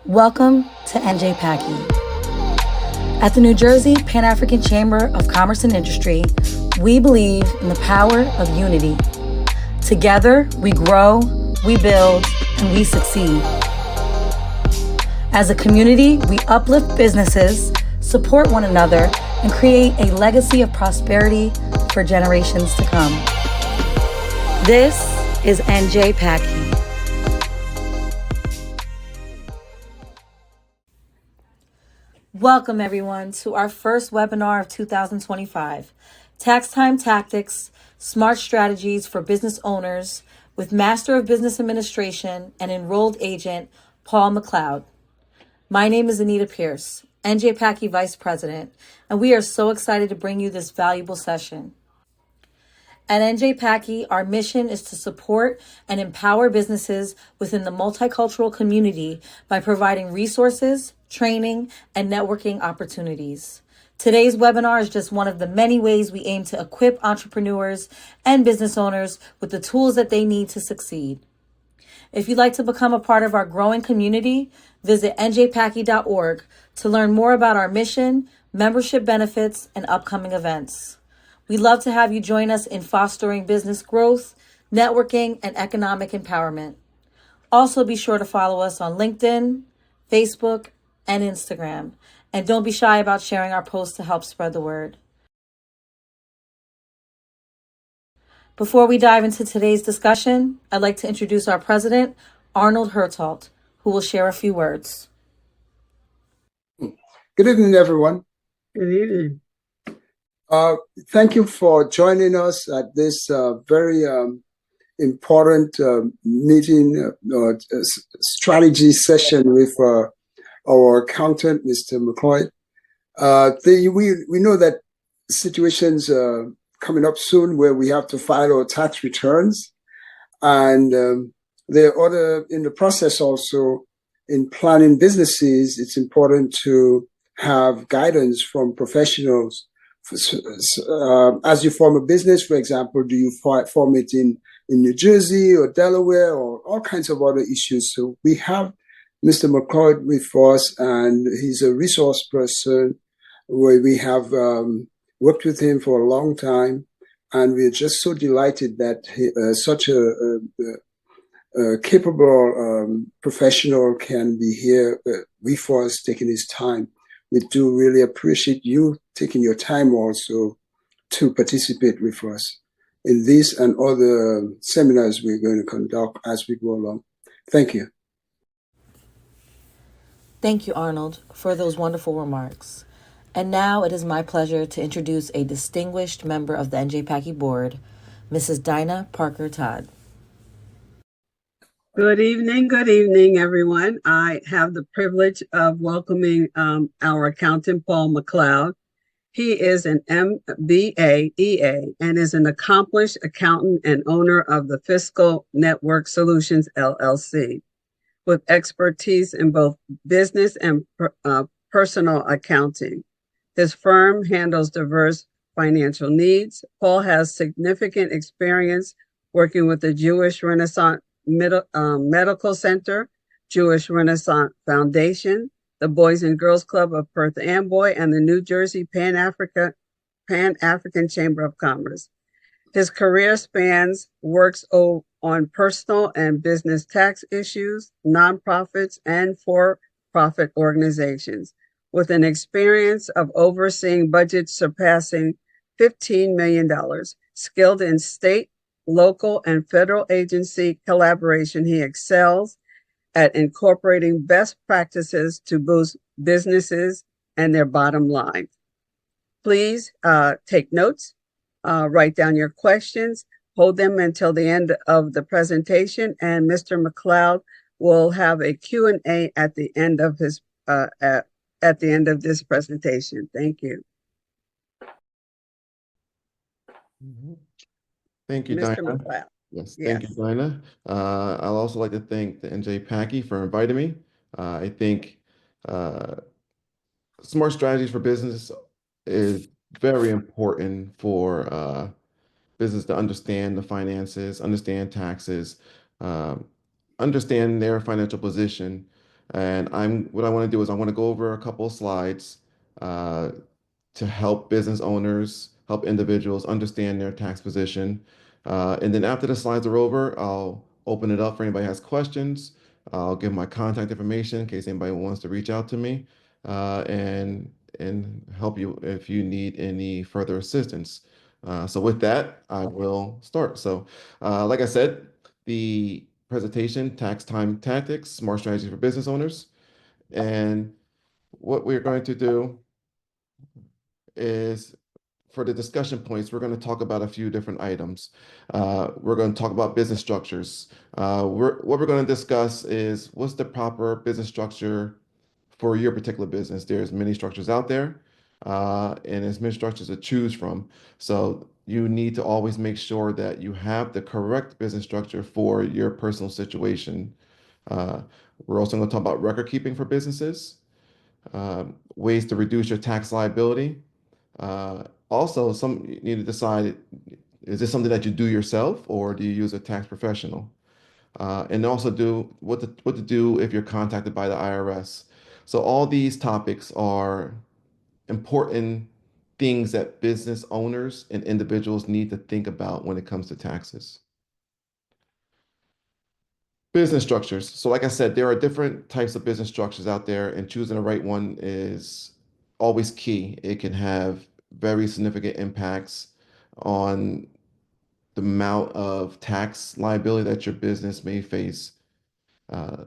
Welcome to NJPACCI. At the New Jersey Pan-African Chamber of Commerce and Industry, we believe in the power of unity. Together, we grow, we build, and we succeed. As a community, we uplift businesses, support one another, and create a legacy of prosperity for generations to come. This is NJPACCI. Welcome, everyone, to our first webinar of 2025, Tax Time Tactics, Smart Strategies for Business Owners with Master of Business Administration and Enrolled Agent, Paul McCloud. My name is Anita Pierce, NJPACCI Vice President, and we are so excited to bring you this valuable session. At NJPACCI, our mission is to support and empower businesses within the multicultural community by providing resources, training, and networking opportunities. Today's webinar is just one of the many ways we aim to equip entrepreneurs and business owners with the tools that they need to succeed. If you'd like to become a part of our growing community, visit njpacci.org to learn more about our mission, membership benefits, and upcoming events. We'd love to have you join us in fostering business growth, networking, and economic empowerment. Also, be sure to follow us on LinkedIn, Facebook, and Instagram. And don't be shy about sharing our posts to help spread the word. Before we dive into today's discussion, I'd like to introduce our president, Arnold Hertalt, who will share a few words. Good evening, everyone. Good evening. Thank you for joining us at this very important meeting, strategy session with our accountant, Mr. McCloud. We know that situations coming up soon where we have to file our tax returns, and there are other in the process also in planning businesses. It's important to have guidance from professionals. As you form a business, for example, do you form it in New Jersey or Delaware or all kinds of other issues? So we have Mr. McCloud with us, and he's a resource person where we have worked with him for a long time, and we're just so delighted that such a capable professional can be here with us, taking his time. We do really appreciate you taking your time also to participate with us in this and other seminars we're going to conduct as we go along. Thank you. Thank you, Arnold, for those wonderful remarks. And now it is my pleasure to introduce a distinguished member of the NJPACCI board, Mrs. Dinah Parker Todd. Good evening, everyone. I have the privilege of welcoming our accountant, Paul McCloud. He is an M.B.A. EA and is an accomplished accountant and owner of the Fiscal Network Solutions, LLC, with expertise in both business and personal accounting. His firm handles diverse financial needs. Paul has significant experience working with the Jewish Renaissance Medical Center, Jewish Renaissance Foundation, the Boys and Girls Club of Perth Amboy, and the New Jersey Pan-African Chamber of Commerce. His career spans works on personal and business tax issues, nonprofits, and for-profit organizations, with an experience of overseeing budgets surpassing $15 million, skilled in state, local, and federal agency collaboration. He excels at incorporating best practices to boost businesses and their bottom line. Please take notes, write down your questions, hold them until the end of the presentation, and Mr. McCloud will have a Q&A at the end of his at the end of this presentation. Thank you. Thank you, Mr. Dinah. McCloud. Yes, thank you, Dinah. I'll also like to thank the NJPACCI for inviting me. I think smart strategies for business is very important for business to understand the finances, understand taxes, understand their financial position, And what I want to do is I want to go over a couple of slides uh, to help business owners, help individuals understand their tax position. And then after the slides are over, I'll open it up for anybody who has questions. I'll give my contact information in case anybody wants to reach out to me, and help you if you need any further assistance. So with that, I will start. So, like I said, the presentation, Tax Time Tactics, Smart Strategies for Business Owners. And what we're going to do is for the discussion points, we're going to talk about a few different items. We're going to talk about business structures. What we're going to discuss is what's the proper business structure for your particular business. There's many structures out there, and there's many structures to choose from. So you need to always make sure that you have the correct business structure for your personal situation. Uh, we're also going to talk about record keeping for businesses, ways to reduce your tax liability. Also, you need to decide, is this something that you do yourself or do you use a tax professional? And also do what to do if you're contacted by the IRS. So all these topics are important things that business owners and individuals need to think about when it comes to taxes. Business structures. So like I said, there are different types of business structures out there, and choosing the right one is always key. It can have very significant impacts on the amount of tax liability that your business may face. Uh,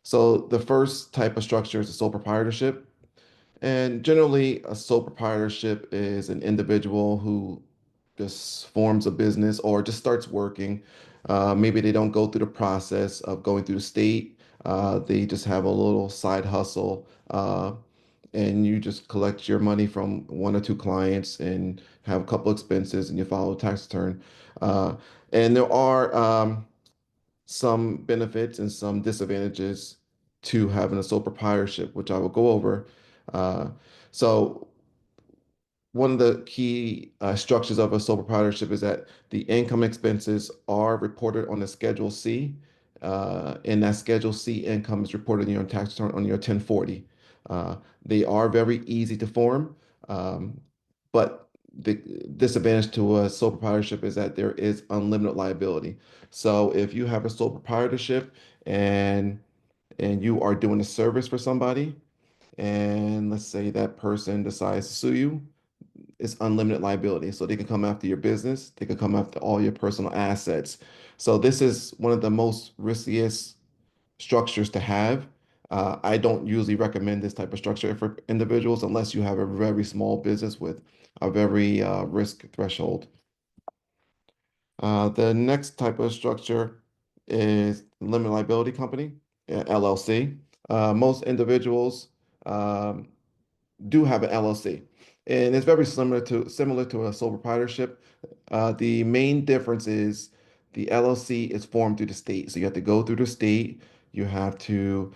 so the first type of structure is a sole proprietorship. And generally, a sole proprietorship is an individual who just forms a business or just starts working. Maybe they don't go through the process of going through the state. They just have a little side hustle, and you just collect your money from one or two clients and have a couple expenses, and you file a tax return. Uh, and there are some benefits and some disadvantages to having a sole proprietorship, which I will go over. Uh, so one of the key structures of a sole proprietorship is that the income expenses are reported on the Schedule C, and that Schedule C income is reported on your tax return on your 1040. Uh, they are very easy to form, but the disadvantage to a sole proprietorship is that there is unlimited liability. So if you have a sole proprietorship and you are doing a service for somebody, and let's say that person decides to sue you, it's unlimited liability. So they can come after your business, they can come after all your personal assets. So this is one of the most riskiest structures to have. I don't usually recommend this type of structure for individuals unless you have a very small business with a very risk threshold. The next type of structure is limited liability company, LLC. Most individuals um, do have an LLC, and it's very similar to a sole proprietorship. The main difference is the LLC is formed through the state, so you have to go through the state. You have to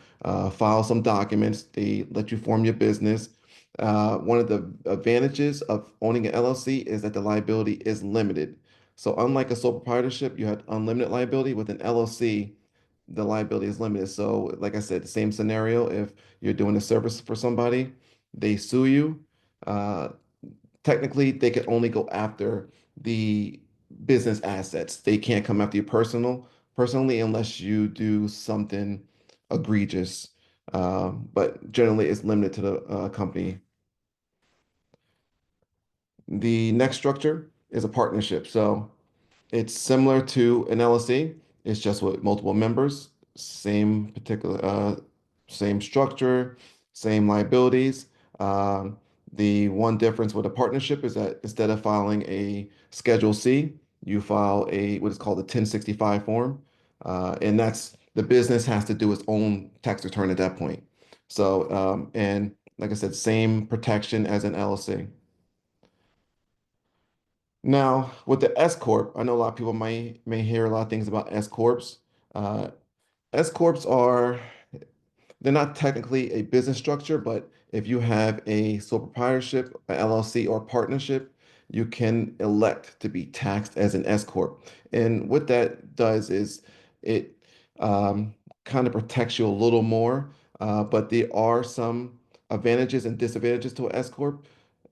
file some documents. They let you form your business. One of the advantages of owning an LLC is that the liability is limited. So unlike a sole proprietorship, you have unlimited liability. With an LLC, the liability is limited. So, like I said, the same scenario, if you're doing a service for somebody, they sue you, uh, technically they can only go after the business assets. They can't come after you personally unless you do something egregious. But generally it's limited to the company. The next structure is a partnership. So it's similar to an LLC. It's just with multiple members, same structure, same liabilities. Um, the one difference with a partnership is that instead of filing a Schedule C, you file a what is called a 1065 form, and that's the business has to do its own tax return at that point. So, and like I said, same protection as an LLC. Now, with the S Corp, I know a lot of people may hear a lot of things about S Corps. Uh, S Corps are they're not technically a business structure, but if you have a sole proprietorship, a LLC, or partnership, you can elect to be taxed as an S Corp. And what that does is it kind of protects you a little more. but there are some advantages and disadvantages to an S corp.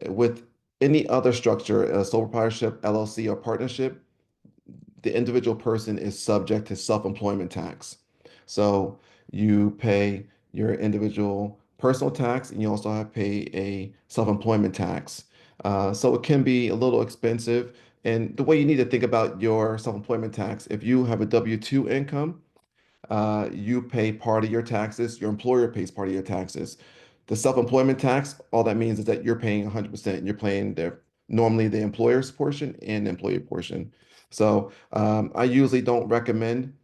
With any other structure, a sole proprietorship, LLC, or partnership, the individual person is subject to self-employment tax. So you pay your individual personal tax, and you also have to pay a self-employment tax. So it can be a little expensive. And the way you need to think about your self-employment tax, if you have a W-2 income, you pay part of your taxes, your employer pays part of your taxes. The self-employment tax, all that means is that you're paying 100%. You're paying normally the employer's portion and the employee portion. So I usually don't recommend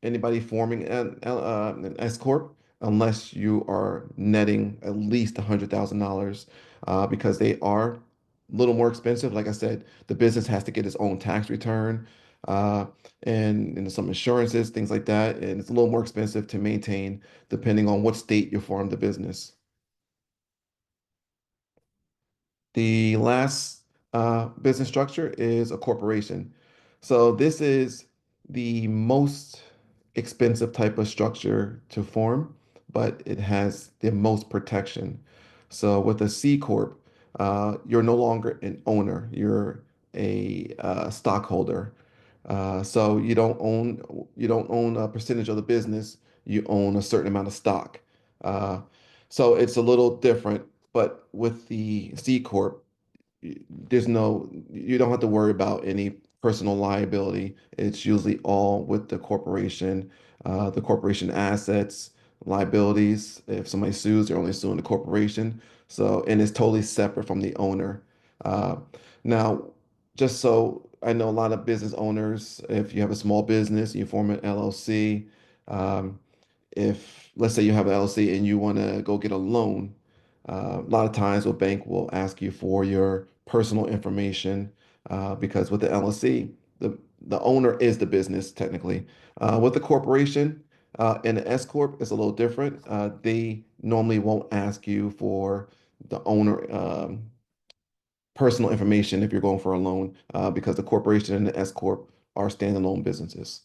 anybody forming an S corp unless you are netting at least $100,000 because they are a little more expensive. Like I said, the business has to get its own tax return uh, and some insurances, things like that, and it's a little more expensive to maintain depending on what state you form the business. The last business structure is a corporation. So this is the most expensive type of structure to form, but it has the most protection. So with a C corp, you're no longer an owner, you're a stockholder. So you don't own a percentage of the business, you own a certain amount of stock. Uh, so it's a little different, but with the C corp, you don't have to worry about any personal liability. It's usually all with the corporation assets, liabilities. If somebody sues, they're only suing the corporation. So, and it's totally separate from the owner. Uh, Now, just so I know, a lot of business owners, if you have a small business, you form an LLC, um, if let's say you have an LLC and you want to go get a loan, a lot of times a bank will ask you for your personal information because with the LLC, the owner is the business technically. With the corporation and the S corp, it's a little different. They normally won't ask you for the owner personal information if you're going for a loan because the corporation and the S corp are standalone businesses.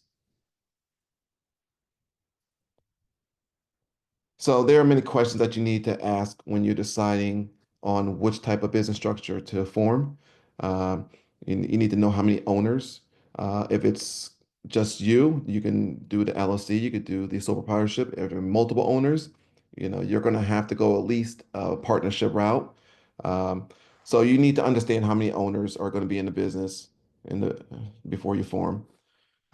So there are many questions that you need to ask when you're deciding on which type of business structure to form. Um, you need to know how many owners. If it's just you, you can do the LLC, you could do the sole proprietorship. If there are multiple owners, you're going to have to go at least a partnership route. Um, so you need to understand how many owners are going to be in the business before you form.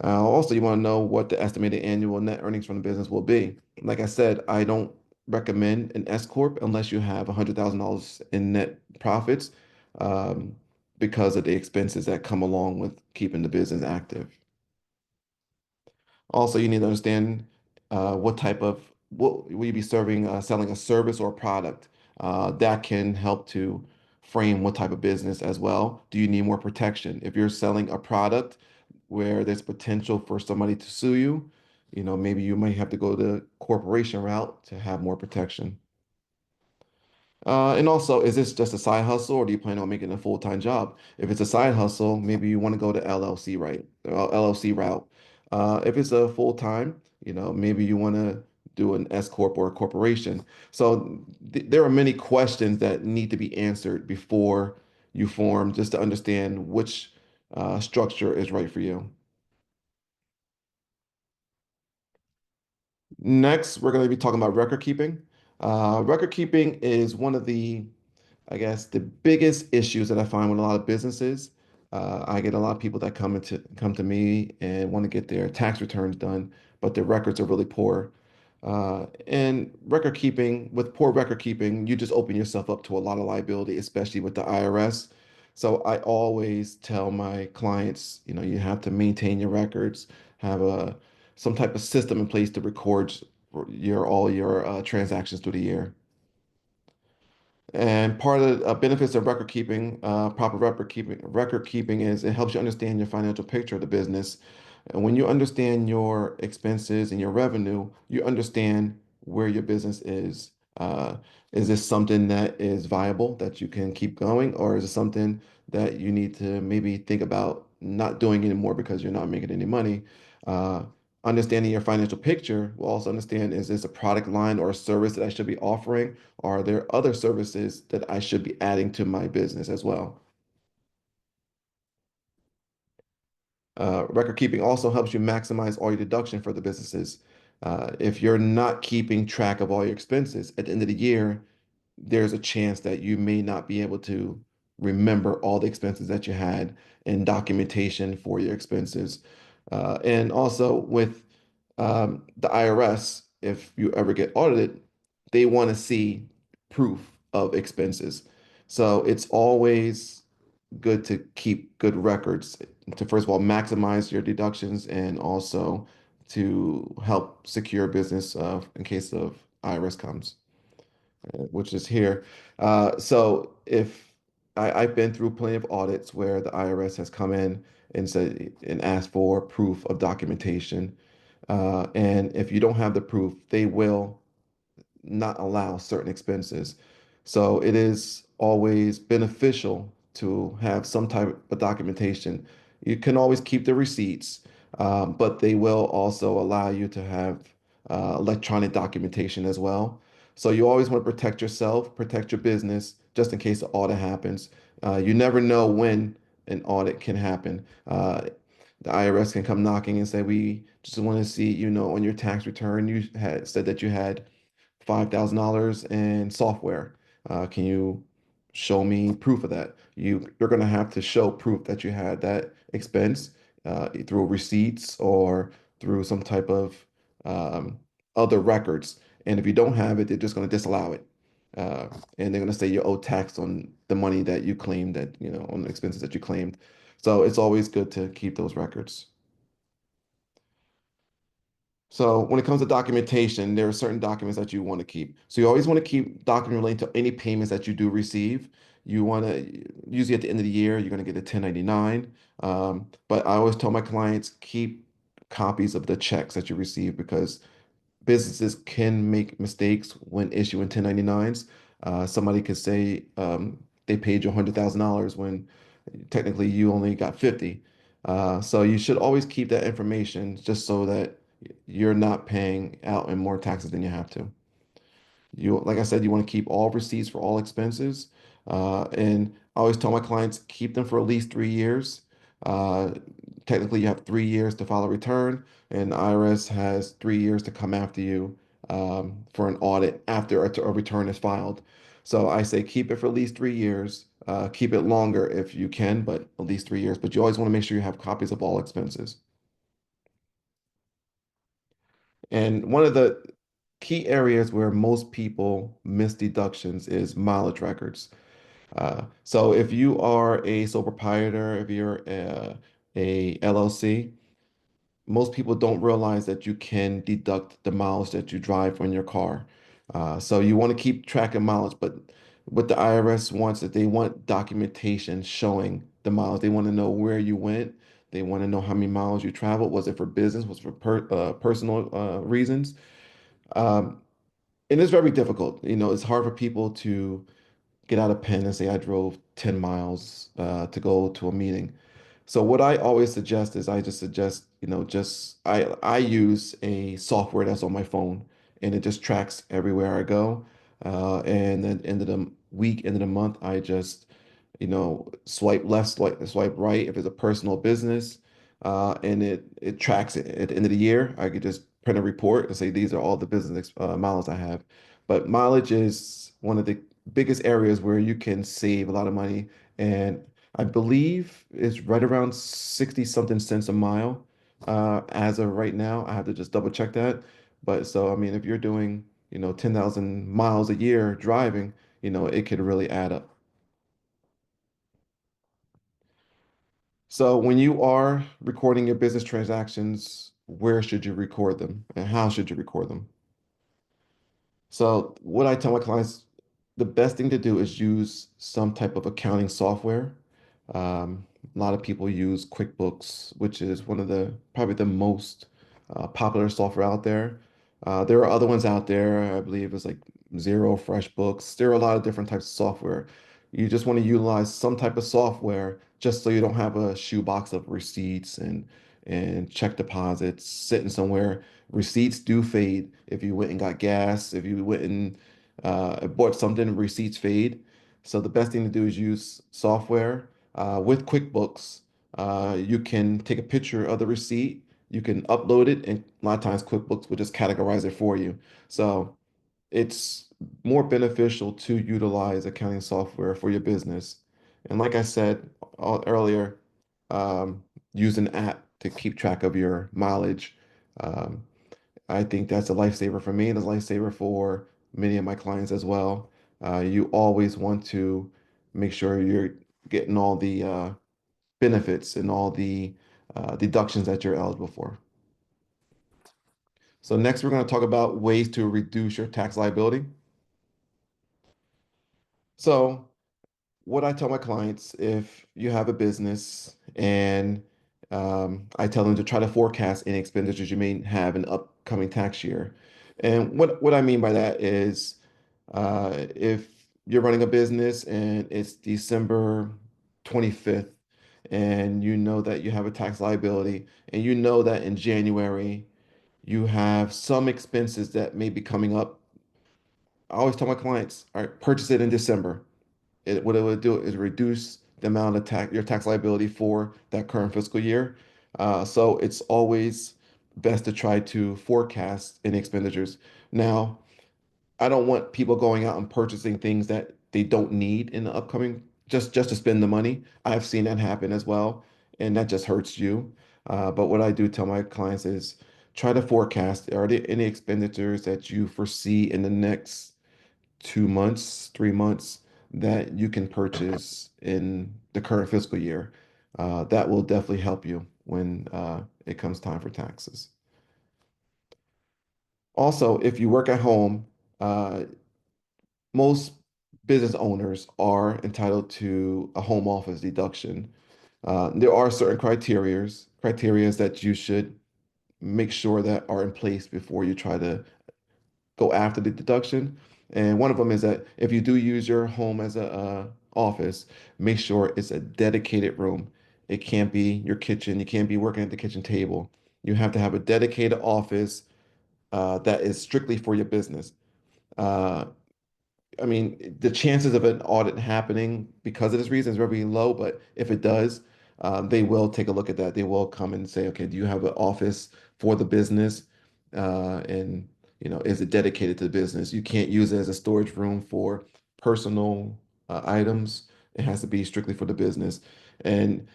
Also, you want to know what the estimated annual net earnings from the business will be. Like I said, I don't recommend an S corp unless you have $100,000 in net profits, um, because of the expenses that come along with keeping the business active. Also, you need to understand what will you be serving, selling a service or a product. That can help to frame what type of business as well. Do you need more protection? If you're selling a product where there's potential for somebody to sue you, maybe you might have to go the corporation route to have more protection. And also, is this just a side hustle or do you plan on making it a full-time job? If it's a side hustle, maybe you want to go the LLC route. If it's a full-time, maybe you want to do an S corp or a corporation. So there are many questions that need to be answered before you form, just to understand which structure is right for you. Next, we're going to be talking about record keeping. Record keeping is one of I guess the biggest issues that I find with a lot of businesses. I get a lot of people that come to me and want to get their tax returns done, but their records are really poor. And with poor record keeping, you just open yourself up to a lot of liability, especially with the IRS. So I always tell my clients, you have to maintain your records, have some type of system in place to record all your transactions through the year. And part of the benefits of proper record keeping is it helps you understand your financial picture of the business. And when you understand your expenses and your revenue, you understand where your business is. Is this something that is viable that you can keep going, or is it something that you need to maybe think about not doing anymore because you're not making any money? Uh, understanding your financial picture will also understand, is this a product line or a service that I should be offering? Or are there other services that I should be adding to my business as well? Record keeping also helps you maximize all your deduction for the businesses. If you're not keeping track of all your expenses at the end of the year, there's a chance that you may not be able to remember all the expenses that you had and documentation for your expenses. And also with the IRS, if you ever get audited, they want to see proof of expenses. So it's always good to keep good records to, first of all, maximize your deductions and also to help secure business in case of IRS comes, which is here. So if I've been through plenty of audits where the IRS has come in and said and asked for proof of documentation. And if you don't have the proof, they will not allow certain expenses. So it is always beneficial to have some type of documentation. You can always keep the receipts, but they will also allow you to have electronic documentation as well. So you always want to protect yourself, protect your business, just in case the audit happens. You never know when an audit can happen. The IRS can come knocking and say, we just want to see, on your tax return, you had said that you had $5,000 in software. Can you show me proof of that? You're going to have to show proof that you had that expense through receipts or through some type of um, other records. And if you don't have it, they're just going to disallow it. Uh, and they're going to say you owe tax on the money that you claimed, that, on the expenses that you claimed. So it's always good to keep those records. So when it comes to documentation, there are certain documents that you want to keep. So you always want to keep document relating to any payments that you do receive. You want to, usually at the end of the year, you're going to get a 1099. But I always tell my clients, keep copies of the checks that you receive, because businesses can make mistakes when issuing 1099s. Somebody could say they paid you $100,000 when technically you only got 50. So you should always keep that information just so that you're not paying out in more taxes than you have to. Like I said, you want to keep all receipts for all expenses. And I always tell my clients, keep them for at least 3 years. Uh, Technically, you have 3 years to file a return, and IRS has 3 years to come after you for an audit after a return is filed. So I say keep it for at least 3 years. Keep it longer if you can, but at least 3 years. But you always want to make sure you have copies of all expenses. And one of the key areas where most people miss deductions is mileage records. So if you are a sole proprietor, if you're a LLC, most people don't realize that you can deduct the miles that you drive on your car. So you want to keep track of mileage, but what the IRS wants is they want documentation showing the miles. They want to know where you went. They want to know how many miles you traveled. Was it for business? Was it for personal reasons? Um, and it's very difficult. It's hard for people to get out a pen and say I drove 10 miles to go to a meeting. So what I always suggest is I just suggest, just I use a software that's on my phone, and it just tracks everywhere I go. And then end of the week, end of the month, I just, swipe left, swipe right if it's a personal business. And it tracks it at the end of the year. I could just print a report and say these are all the business miles I have. But mileage is one of the biggest areas where you can save a lot of money. And I believe it's right around 60 something cents a mile as of right now. I have to just double check that. But so, I mean, if you're doing, 10,000 miles a year driving, it could really add up. So when you are recording your business transactions, where should you record them and how should you record them? So what I tell my clients, the best thing to do is use some type of accounting software. A lot of people use QuickBooks, which is one of the probably the most popular software out there. There are other ones out there. I believe it's like Zero, FreshBooks. There are a lot of different types of software. You just want to utilize some type of software just so you don't have a shoebox of receipts and check deposits sitting somewhere. Receipts do fade. If you went and got gas, if you went and bought something, receipts fade. So the best thing to do is use software. With QuickBooks, you can take a picture of the receipt, you can upload it, and a lot of times QuickBooks will just categorize it for you. So it's more beneficial to utilize accounting software for your business. And like I said earlier, use an app to keep track of your mileage. Um, I think that's a lifesaver for me and a lifesaver for many of my clients as well. You always want to make sure you're getting all the benefits and all the deductions that you're eligible for. So next, we're going to talk about ways to reduce your tax liability. So what I tell my clients, if you have a business and I tell them to try to forecast any expenditures you may have in the upcoming tax year. And what I mean by that is if you're running a business and it's December 25th and you know that you have a tax liability and you know that in January you have some expenses that may be coming up, I always tell my clients, all right, purchase it in December. What it would do is reduce the amount of your tax liability for that current fiscal year. So it's always best to try to forecast any expenditures. Now, I don't want people going out and purchasing things that they don't need in the upcoming just to spend the money. I've seen that happen as well, and that just hurts you. But what I do tell my clients is try to forecast, are there any expenditures that you foresee in the next 2 months, 3 months that you can purchase in the current fiscal year. That will definitely help you when it comes time for taxes. Also, if you work at home, uh, most business owners are entitled to a home office deduction. There are certain criterias that you should make sure that are in place before you try to go after the deduction. And one of them is that if you do use your home as a office, make sure it's a dedicated room. It can't be your kitchen. You can't be working at the kitchen table. You have to have a dedicated office that is strictly for your business. Uh, I mean, the chances of an audit happening because of this reason is very low, but if it does, they will take a look at that. They will come and say, okay, do you have an office for the business? And is it dedicated to the business? You can't use it as a storage room for personal items. It has to be strictly for the business. And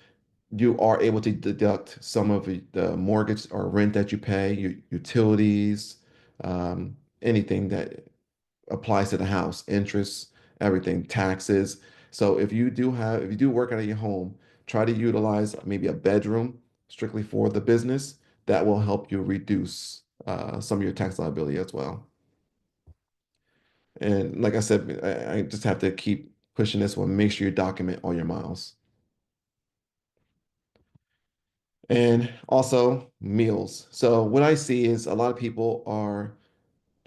you are able to deduct some of the mortgage or rent that you pay, your utilities, anything that applies to the house, interest, everything, taxes. So if you do work out of your home, try to utilize maybe a bedroom strictly for the business. That will help you reduce some of your tax liability as well. And like I said, I just have to keep pushing this one. Make sure you document all your miles. And also meals. So what I see is a lot of people are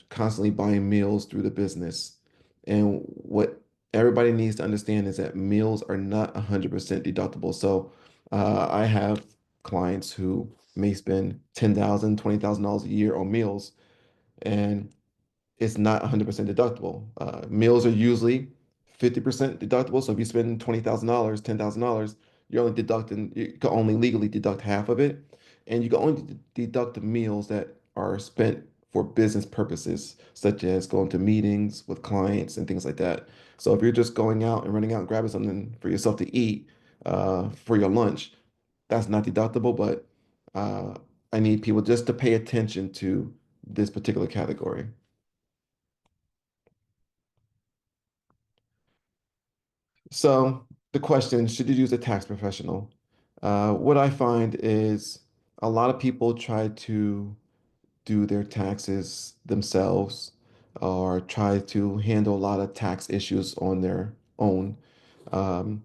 constantly buying meals through the business. And what everybody needs to understand is that meals are not 100% deductible. So I have clients who may spend $10,000, $20,000 a year on meals, and it's not 100% deductible. Meals are usually 50% deductible. So if you spend $20,000, $10,000, you can only legally deduct half of it. And you can only deduct the meals that are spent for business purposes, such as going to meetings with clients and things like that. So if you're just going out and running out and grabbing something for yourself to eat for your lunch, that's not deductible. But uh, I need people just to pay attention to this particular category. So the question, should you use a tax professional? What I find is a lot of people try to do their taxes themselves or try to handle a lot of tax issues on their own. Um,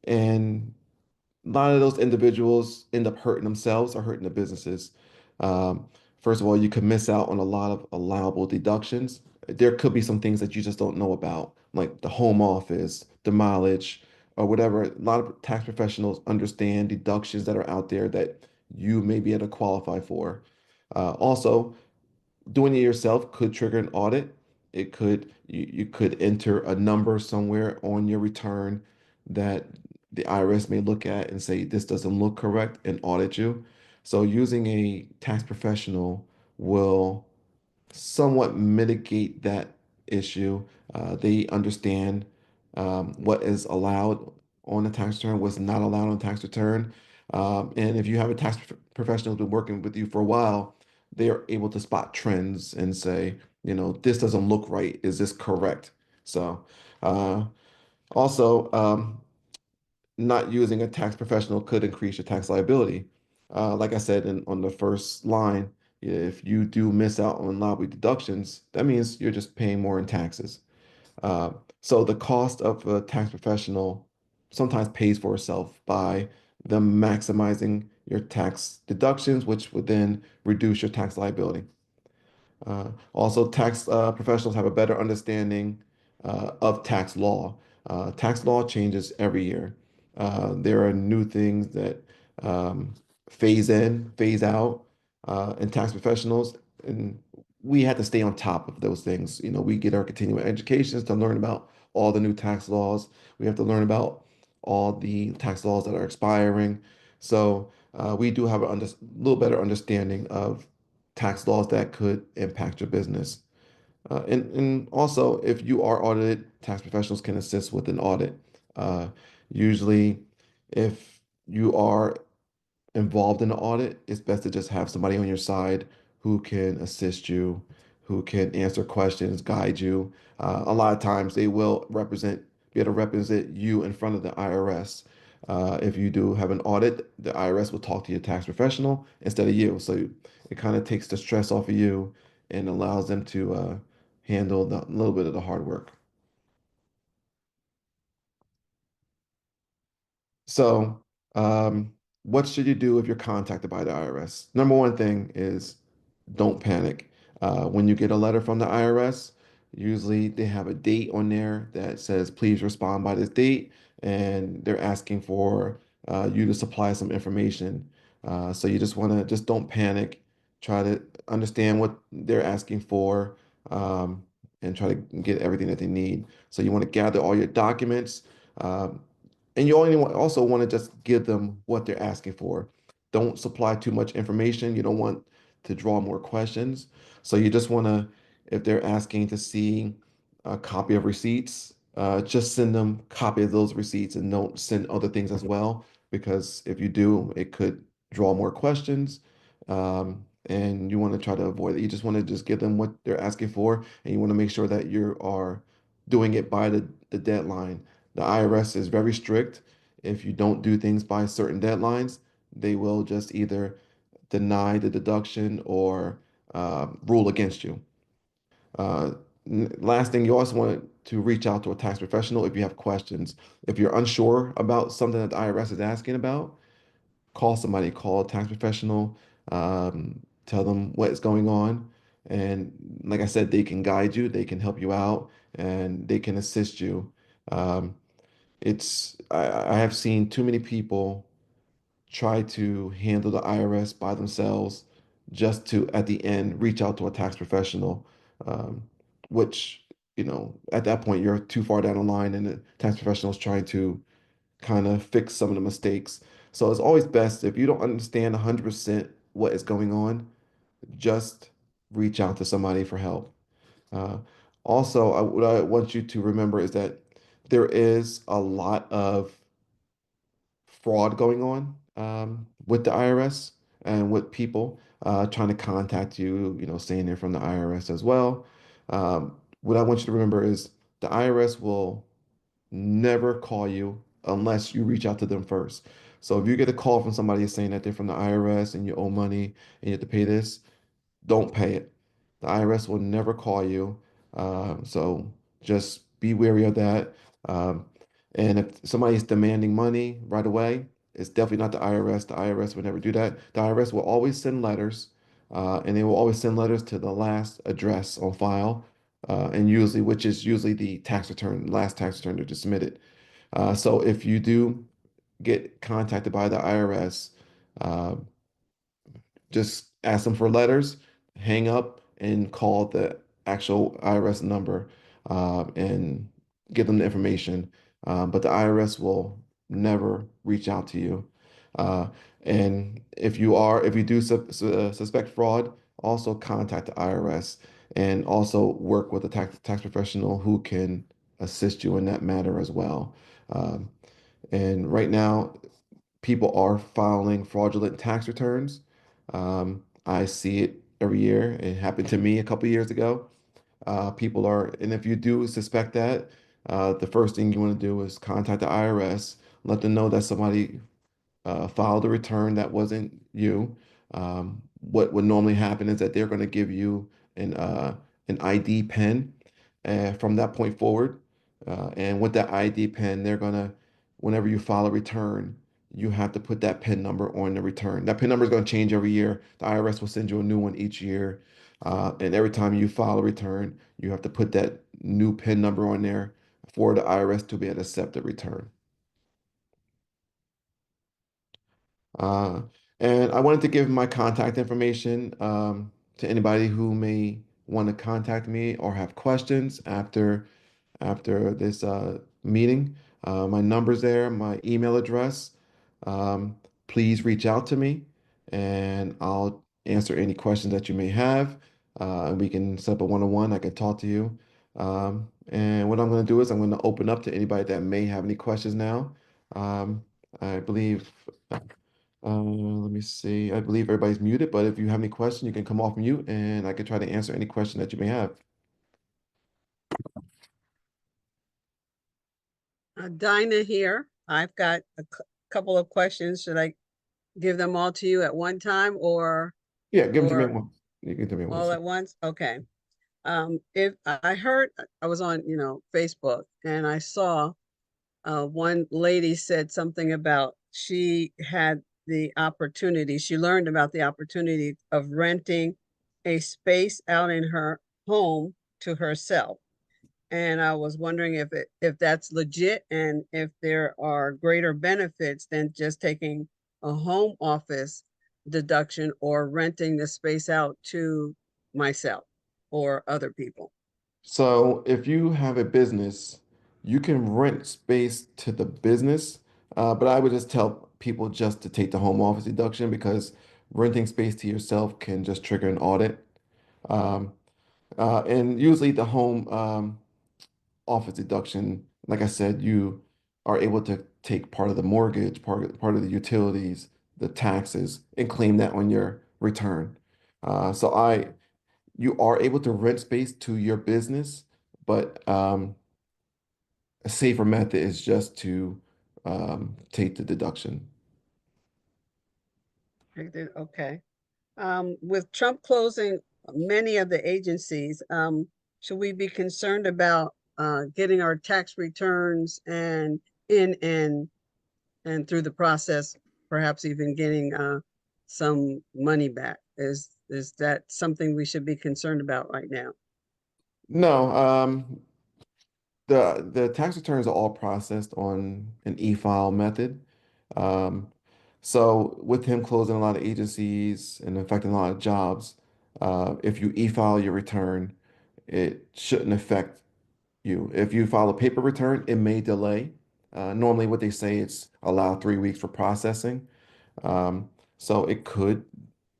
and a lot of those individuals end up hurting themselves or hurting the businesses. Um, First of all, you could miss out on a lot of allowable deductions. There could be some things that you just don't know about, like the home office, the mileage, or whatever. A lot of tax professionals understand deductions that are out there that you may be able to qualify for. Also, doing it yourself could trigger an audit. It could you could enter a number somewhere on your return that the IRS may look at and say this doesn't look correct and audit you. So using a tax professional will somewhat mitigate that issue. They understand what is allowed on a tax return, what's not allowed on a tax return. And if you have a professional who's been working with you for a while, they are able to spot trends and say, this doesn't look right. Is this correct? So, uh, also, not using a tax professional could increase your tax liability. Like I said on the first line, if you do miss out on lobby deductions, that means you're just paying more in taxes. Uh, so the cost of a tax professional sometimes pays for itself by them maximizing your tax deductions, which would then reduce your tax liability. Also, tax professionals have a better understanding of tax law. Tax law changes every year. There are new things that um, phase in, phase out, and tax professionals, and we have to stay on top of those things. We get our continuing educations to learn about all the new tax laws. We have to learn about all the tax laws that are expiring. So we do have a little better understanding of tax laws that could impact your business. And also, if you are audited, tax professionals can assist with an audit. Uh, Usually, if you are involved in an audit, it's best to just have somebody on your side who can assist you, who can answer questions, guide you. A lot of times they will be able to represent you in front of the IRS. If you do have an audit, the IRS will talk to your tax professional instead of you. So it kind of takes the stress off of you and allows them to handle a little bit of the hard work. So, um, what should you do if you're contacted by the IRS? Number one thing is don't panic. When you get a letter from the IRS, usually they have a date on there that says, please respond by this date, and they're asking for you to supply some information. So you just don't panic. Try to understand what they're asking for, um, and try to get everything that they need. So you want to gather all your documents. Um, and you also want to just give them what they're asking for. Don't supply too much information. You don't want to draw more questions. So you just want to, if they're asking to see a copy of receipts, just send them copy of those receipts and don't send other things as well, because if you do, it could draw more questions. And you want to try to avoid it. You just want to just give them what they're asking for, and you want to make sure that you are doing it by the deadline. The IRS is very strict. If you don't do things by certain deadlines, they will just either deny the deduction or rule against you. Uh, Last thing, you also want to reach out to a tax professional if you have questions. If you're unsure about something that the IRS is asking about, call somebody, call a tax professional, tell them what is going on. And like I said, they can guide you, they can help you out, and they can assist you. Um, I have seen too many people try to handle the IRS by themselves just to at the end reach out to a tax professional, um, which at that point you're too far down the line and the tax professional is trying to kind of fix some of the mistakes. So it's always best if you don't understand 100% what is going on, just reach out to somebody for help. Uh, Also, what I want you to remember is that there is a lot of fraud going on with the IRS and with people trying to contact you, saying they're from the IRS as well. What I want you to remember is the IRS will never call you unless you reach out to them first. So if you get a call from somebody saying that they're from the IRS and you owe money and you have to pay this, don't pay it. The IRS will never call you. So just be wary of that. Um, and if somebody's demanding money right away, it's definitely not the IRS. The IRS would never do that. The IRS will always send letters, and they will always send letters to the last address on file, and which is usually the tax return, last tax return that you submitted. So if you do get contacted by the IRS, just ask them for letters, hang up, and call the actual IRS number and give them the information. But the IRS will never reach out to you. Uh, and if you do suspect fraud, also contact the IRS and also work with a tax professional who can assist you in that matter as well. Um, and right now, people are filing fraudulent tax returns. I see it every year. It happened to me a couple years ago. And if you do suspect that, the first thing you want to do is contact the IRS, let them know that somebody filed a return that wasn't you. What would normally happen is that they're going to give you an ID pin from that point forward. And with that ID pin, whenever you file a return, you have to put that PIN number on the return. That PIN number is going to change every year. The IRS will send you a new one each year. And every time you file a return, you have to put that new PIN number on there for the IRS to be able to accept the return. Uh, and I wanted to give my contact information to anybody who may want to contact me or have questions after this meeting. My number's there, my email address. Um, Please reach out to me and I'll answer any questions that you may have. And we can set up a one-on-one. I can talk to you. And what I'm going to do is I'm going to open up to anybody that may have any questions now. I believe. Let me see. I believe everybody's muted, but if you have any questions, you can come off mute and I can try to answer any question that you may have. Dinah here. I've got a couple of questions. Should I give them all to you at one time Yeah, give them to me at or once. You can give them to me at all once. at once? Okay. If I heard, I was on, Facebook, and I saw one lady said something about she had the opportunity, she learned about the opportunity of renting a space out in her home to herself. And I was wondering if that's legit and if there are greater benefits than just taking a home office deduction or renting the space out to myself or other people. So if you have a business, you can rent space to the business, but I would just tell people just to take the home office deduction because renting space to yourself can just trigger an audit. Um, and usually the home office deduction, like I said, you are able to take part of the mortgage, part of the utilities, the taxes, and claim that on your return. So you are able to rent space to your business, but a safer method is just to take the deduction. Okay. With Trump closing many of the agencies, should we be concerned about getting our tax returns and in and through the process, perhaps even getting some money back? Is that something we should be concerned about right now? No, the tax returns are all processed on an e-file method. Um, so with him closing a lot of agencies and affecting a lot of jobs, if you e-file your return, it shouldn't affect you. If you file a paper return, it may delay. Normally, what they say it's allow 3 weeks for processing. Um, so it could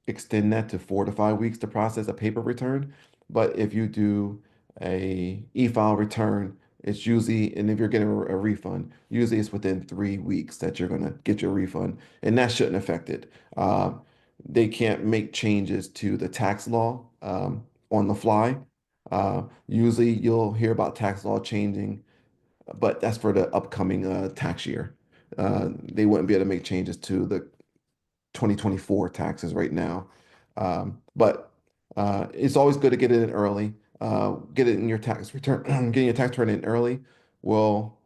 extend that to 4 to 5 weeks to process a paper return. But if you do a e-file return, it's usually, and if you're getting a refund, usually it's within 3 weeks that you're gonna get your refund, and that shouldn't affect it. They can't make changes to the tax law on the fly. Usually you'll hear about tax law changing, but that's for the upcoming tax year. They wouldn't be able to make changes to the 2024 taxes right now. But it's always good to get it in early. Get it in your tax return. Getting your tax return in early will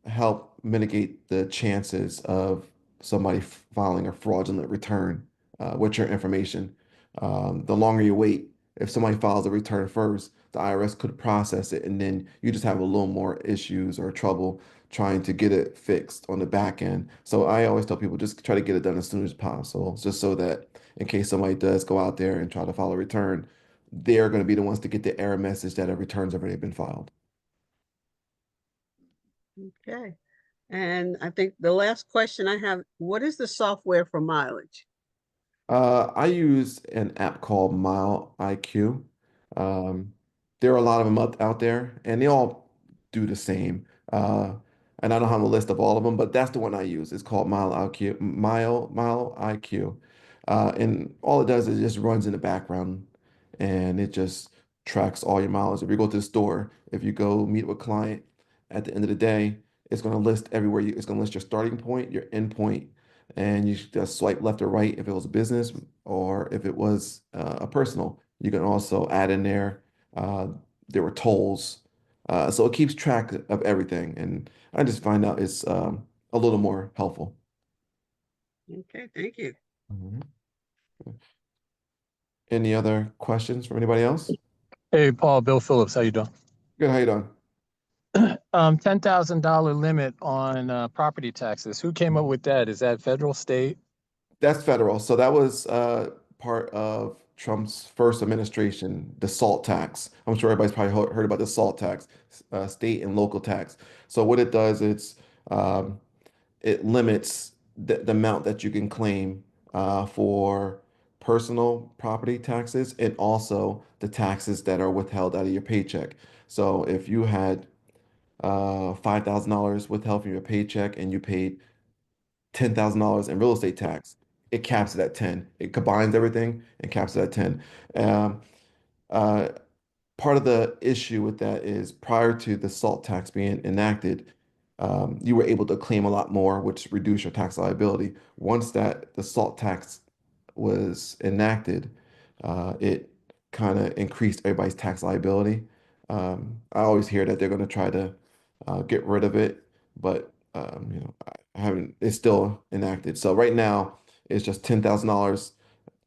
help mitigate the chances of somebody filing a fraudulent return with your information. The longer you wait, if somebody files a return first, the IRS could process it, and then you just have a little more issues or trouble trying to get it fixed on the back end. So I always tell people just try to get it done as soon as possible, just so that in case somebody does go out there and try to file a return, they're going to be the ones to get the error message that a return's already been filed. Okay. And I think the last question I have, what is the software for mileage? I use an app called Mile IQ. Um, there are a lot of them out there, and they all do the same. And I don't have a list of all of them, but that's the one I use. It's called Mile IQ. Mile IQ. And all it does is it just runs in the background, and it just tracks all your miles. If you go to the store, if you go meet with a client, at the end of the day, it's going to list everywhere you. It's going to list your starting point, your end point, and you should just swipe left or right if it was a business or if it was a personal. You can also add in there. Uh, there were tolls, so it keeps track of everything, and I just find out it's a little more helpful. Okay, thank you. Mhm. Any other questions from anybody else? Hey, Paul, Bill Phillips, how you doing? Good, how you doing? $10,000 limit on property taxes. Who came up with that? Is that federal, state? That's federal. So that was part of Trump's first administration, the SALT tax. I'm sure everybody's probably heard about the SALT tax, state and local tax. So what it does, um, it limits the amount that you can claim for personal property taxes and also the taxes that are withheld out of your paycheck. So if you had $5,000 withheld from your paycheck and you paid $10,000 in real estate tax, it caps it at 10. It combines everything and caps it at 10. Um, uh, Part of the issue with that is prior to the SALT tax being enacted, you were able to claim a lot more, which reduced your tax liability. Once that the SALT tax was enacted, it kind of increased everybody's tax liability. I always hear that they're going to try to get rid of it, but I haven't. It's still enacted. So right now, it's just $10,000,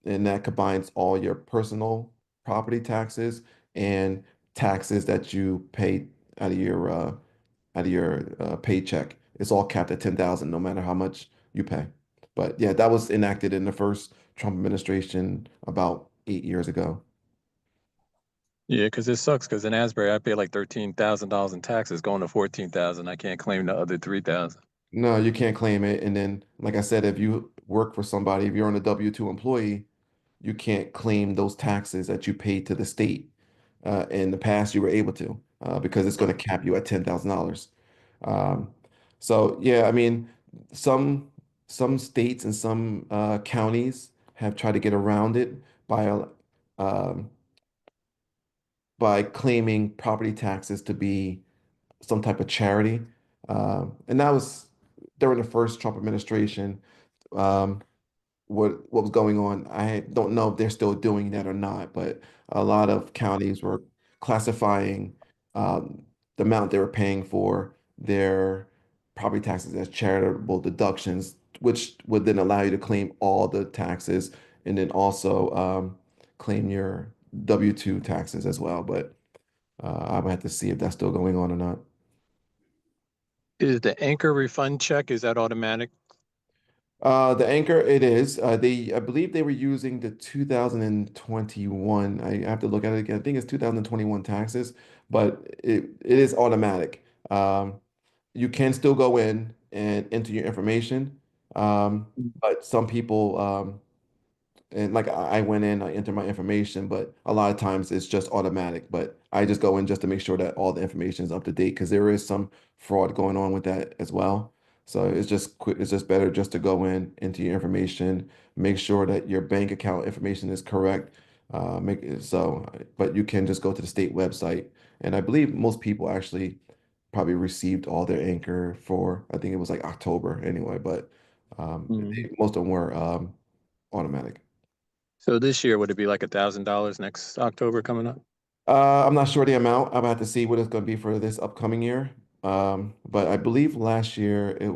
and that combines all your personal property taxes and taxes that you pay out of your paycheck. It's all capped at 10,000, no matter how much you pay. But yeah, that was enacted in the first Trump administration about 8 years ago. Yeah, because it sucks. Because in Asbury, I pay like $13,000 in taxes, going to 14,000. I can't claim the other 3,000. No, you can't claim it. And then, like I said, if you work for somebody, if you're on a W-2 employee, you can't claim those taxes that you paid to the state. In the past, you were able to because it's going to cap you at $10,000. Um, so yeah, I mean, some some states and some counties have tried to get around it by um, by claiming property taxes to be some type of charity, and that was during the first Trump administration. Um, what was going on. I don't know if they're still doing that or not, but a lot of counties were classifying the amount they were paying for their property taxes as charitable deductions, which would then allow you to claim all the taxes and then also claim your W-2 taxes as well. But I would have to see if that's still going on or not. Is the anchor refund check, is that automatic? The Anchor, it is. I believe they were using the 2021. I have to look at it again. I think it's 2021 taxes, but it is automatic. You can still go in and enter your information, but some people and like I went in, I entered my information, but a lot of times it's just automatic. But I just go in just to make sure that all the information is up to date because there is some fraud going on with that as well. So it's just quick, it's just better just to go in, enter your information, make sure that your bank account information is correct. Make it so, but you can just go to the state website, and I believe most people actually probably received all their Anchor for, I think it was like October anyway, but Mhm. most of them were automatic. So this year, would it be like $1,000 next October coming up? I'm not sure the amount. I'm gonna have to see what it's going to be for this upcoming year. But I believe last year I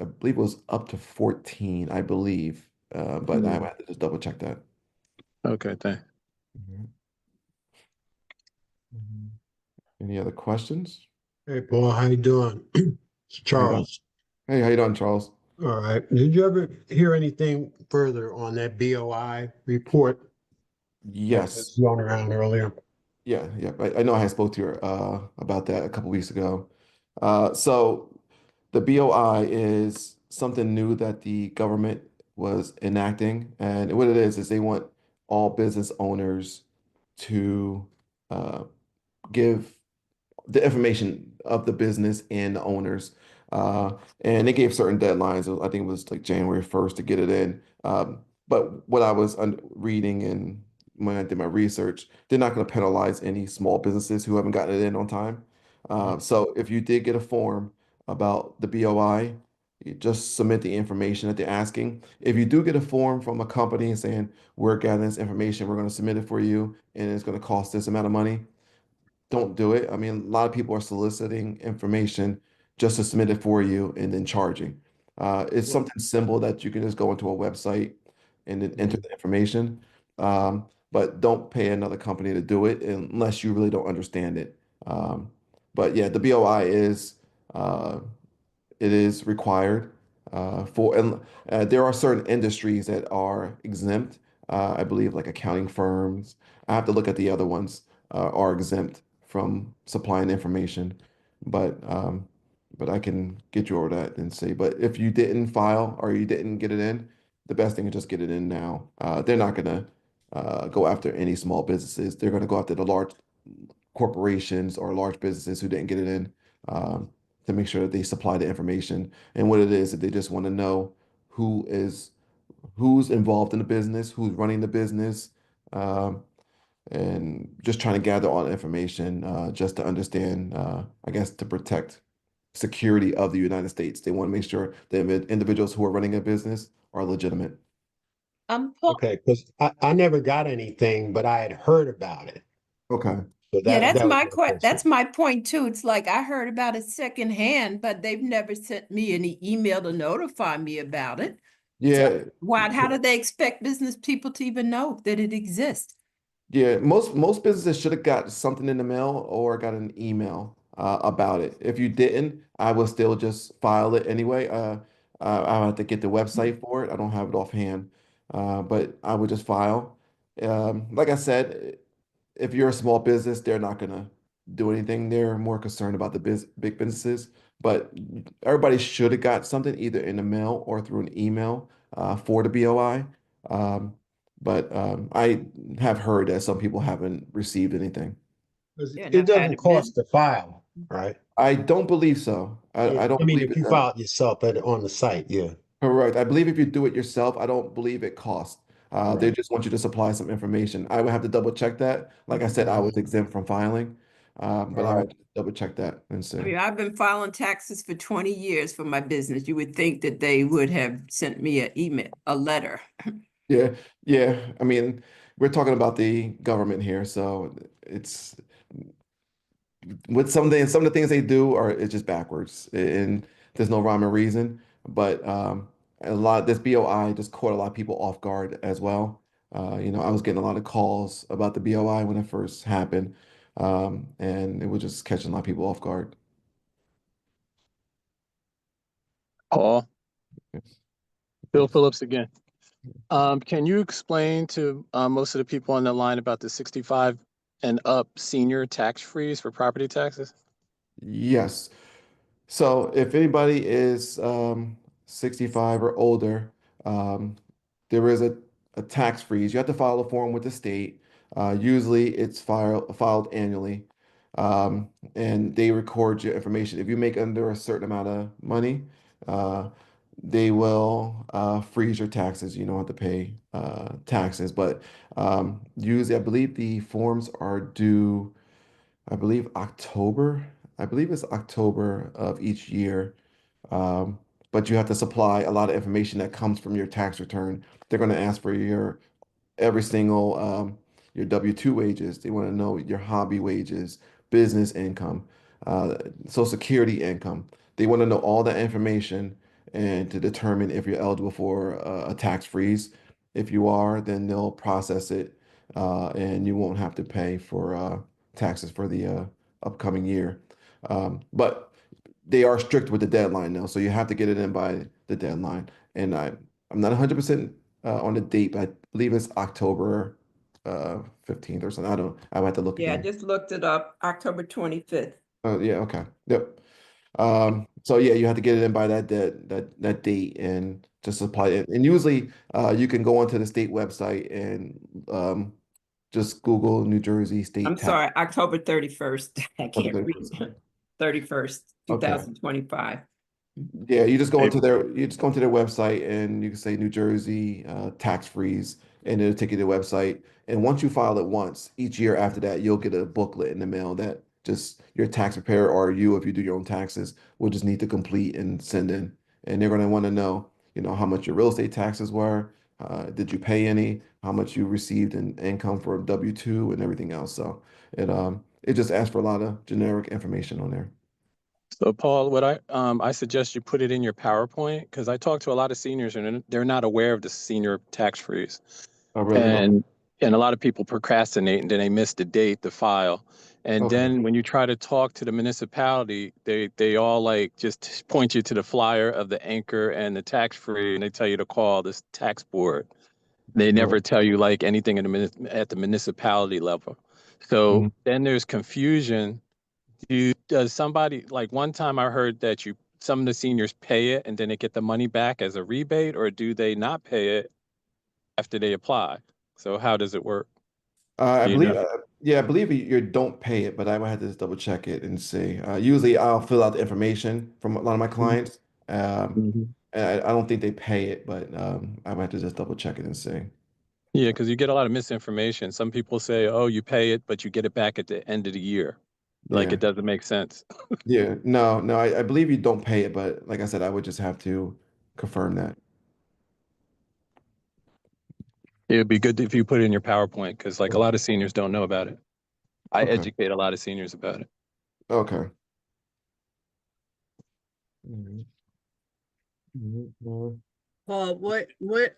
believe it was up to 14, I believe. But I Mm. have to just double check that. Okay, thanks. Mhm. Any other questions? Hey, Paul, how you doing? It's How you doing? Charles. Hey, how you doing, Charles? All right. Did you ever hear anything further on that BOI report that was Yes. going around earlier? Yeah, yeah. I know I had spoke to you about that a couple weeks ago. So the BOI is something new that the government was enacting, and what it is they want all business owners to uh, give the information of the business and the owners. And they gave certain deadlines. I think it was like January 1st to get it in. But what I was reading and when I did my research, they're not going to penalize any small businesses who haven't gotten it in on time. So if you did get a form about the BOI, you just submit the information that they're asking. If you do get a form from a company saying, we're gathering this information, we're going to submit it for you, and it's going to cost this amount of money, don't do it. I mean, a lot of people are soliciting information just to submit it for you and then charging. It's Well, something simple that you can just go into a website and then enter mhm. the information. But don't pay another company to do it unless you really don't understand it. Um, but yeah, the BOI uh, it is required for, and there are certain industries that are exempt. I believe like accounting firms. I have to look at the other ones are exempt from supplying information, but um, but I can get you over that and see. But if you didn't file or you didn't get it in, the best thing is just get it in now. They're not gonna go after any small businesses. They're gonna go after the large corporations or large businesses who didn't get it in. Um, to make sure that they supply the information. And what it is that they just want to know who is who's involved in the business, who's running the business, um, and just trying to gather all the information just to understand, I guess, to protect security of the United States. They want to make sure that individuals who are running a business are legitimate. Paul, Okay, because I never got anything, but I had heard about it. Okay. So Yeah, that was my that's question. my point too. It's like I heard about it secondhand, but they've never sent me any email to notify me about it. So Yeah. how do they expect business people to even know that it exists? Yeah, most businesses should have got something in the mail or got an email about it. If you didn't, I would still just file it anyway. I'll have to get the website for it. I don't have it offhand, but I would just file. Like I said, if you're a small business, they're not gonna do anything. They're more concerned about the big businesses. But everybody should have got something either in the mail or through an email for the BOI. Um, but I have heard that some people haven't received anything. 'Cause Yeah, and it I've had doesn't a business. cost to file, right? I don't believe so. Yeah. I I don't mean, believe if it you does. file it yourself on the site, yeah. Correct. I believe if you do it yourself, I don't believe it costs. They Right. just want you to supply some information. I would have to double check that. Like I said, I was Mhm. exempt from filing, but All I right. would double check that and I see. mean, I've been filing taxes for 20 years for my business. You would think that they would have sent me an email, a letter. Yeah, yeah. I mean, we're talking about the government here, so it's with some of the things they do are it's just backwards, and there's no rhyme or reason. But a lot this BOI just caught a lot of people off guard as well. I was getting a lot of calls about the BOI when it first happened, and it was just catching a lot of people off guard. Paul, Yes. Bill Yes. Phillips again. Can you explain to most of the people on the line about the 65 and up senior tax freeze for property taxes? Yes. So if anybody is 65 or older, um, there is a tax freeze. You have to file a form with the state. Usually it's filed annually, and they record your information. If you make under a certain amount of money, uh, they will freeze your taxes. You don't have to pay taxes. But usually, I believe the forms are due. I believe October. I believe it's October of each year. Um, but you have to supply a lot of information that comes from your tax return. They're going to ask for your every single your W-2 wages. They want to know your hobby wages, business income, Social Security income. They want to know all that information and to determine if you're eligible for a tax freeze. If you are, then they'll process it, and you won't have to pay taxes for the upcoming year. But they are strict with the deadline now, so you have to get it in by the deadline. And I'm not 100% on the date, but I believe it's October 15th or something. I would have to look Yeah, I again. just looked it up, October 25th. Oh yeah, okay. Yep. So yeah, you have to get it in by that date and just apply it. And usually you can go onto the state website and just Google New Jersey state I'm tax. sorry, October 31st. I can't read. 31st, Okay. 2025. Yeah, you just go Hey, into their website and you can say New Jersey tax freeze and it'll take you to the website. And once you file it once, each year after that, you'll get a booklet in the mail that just your tax preparer or you, if you do your own taxes, will just need to complete and send in. And they're going to want to know, how much your real estate taxes were, did you pay any, how much you received in income for W-2 and everything else. So it just asks for a lot of generic information on there. so Paul, what I suggest you put it in your PowerPoint, because I talk to a lot of seniors and they're not aware of the senior tax freeze. Oh, really? And a lot of people procrastinate and then they miss the date, the file. And Okay. then when you try to talk to the municipality, they all like just point you to the flyer of the anchor and the tax free, and they tell you to call this tax board. They Right. never tell you like anything at the municipality level. So Mhm. then there's confusion. Does somebody, like one time I heard that some of the seniors pay it and then they get the money back as a rebate, or do they not pay it after they apply? So how does it work? I Do you believe, know? yeah, I believe you don't pay it, but I would have to just double check it and see. Usually, I'll fill out the information from a lot of my clients, Mhm. and I don't think they pay it, but I might have to just double check it and see. Yeah, because you get a lot of misinformation. Some people say, "Oh, you pay it, but you get it back at the end of the year." Like Yeah, it doesn't make sense. yeah, no, I believe you don't pay it, but like I said, I would just have to confirm that. It'd be good if you put it in your PowerPoint because, like, a lot of seniors don't know about it. I Okay, educate a lot of seniors about it. okay. Mhm. Mhm. Paul,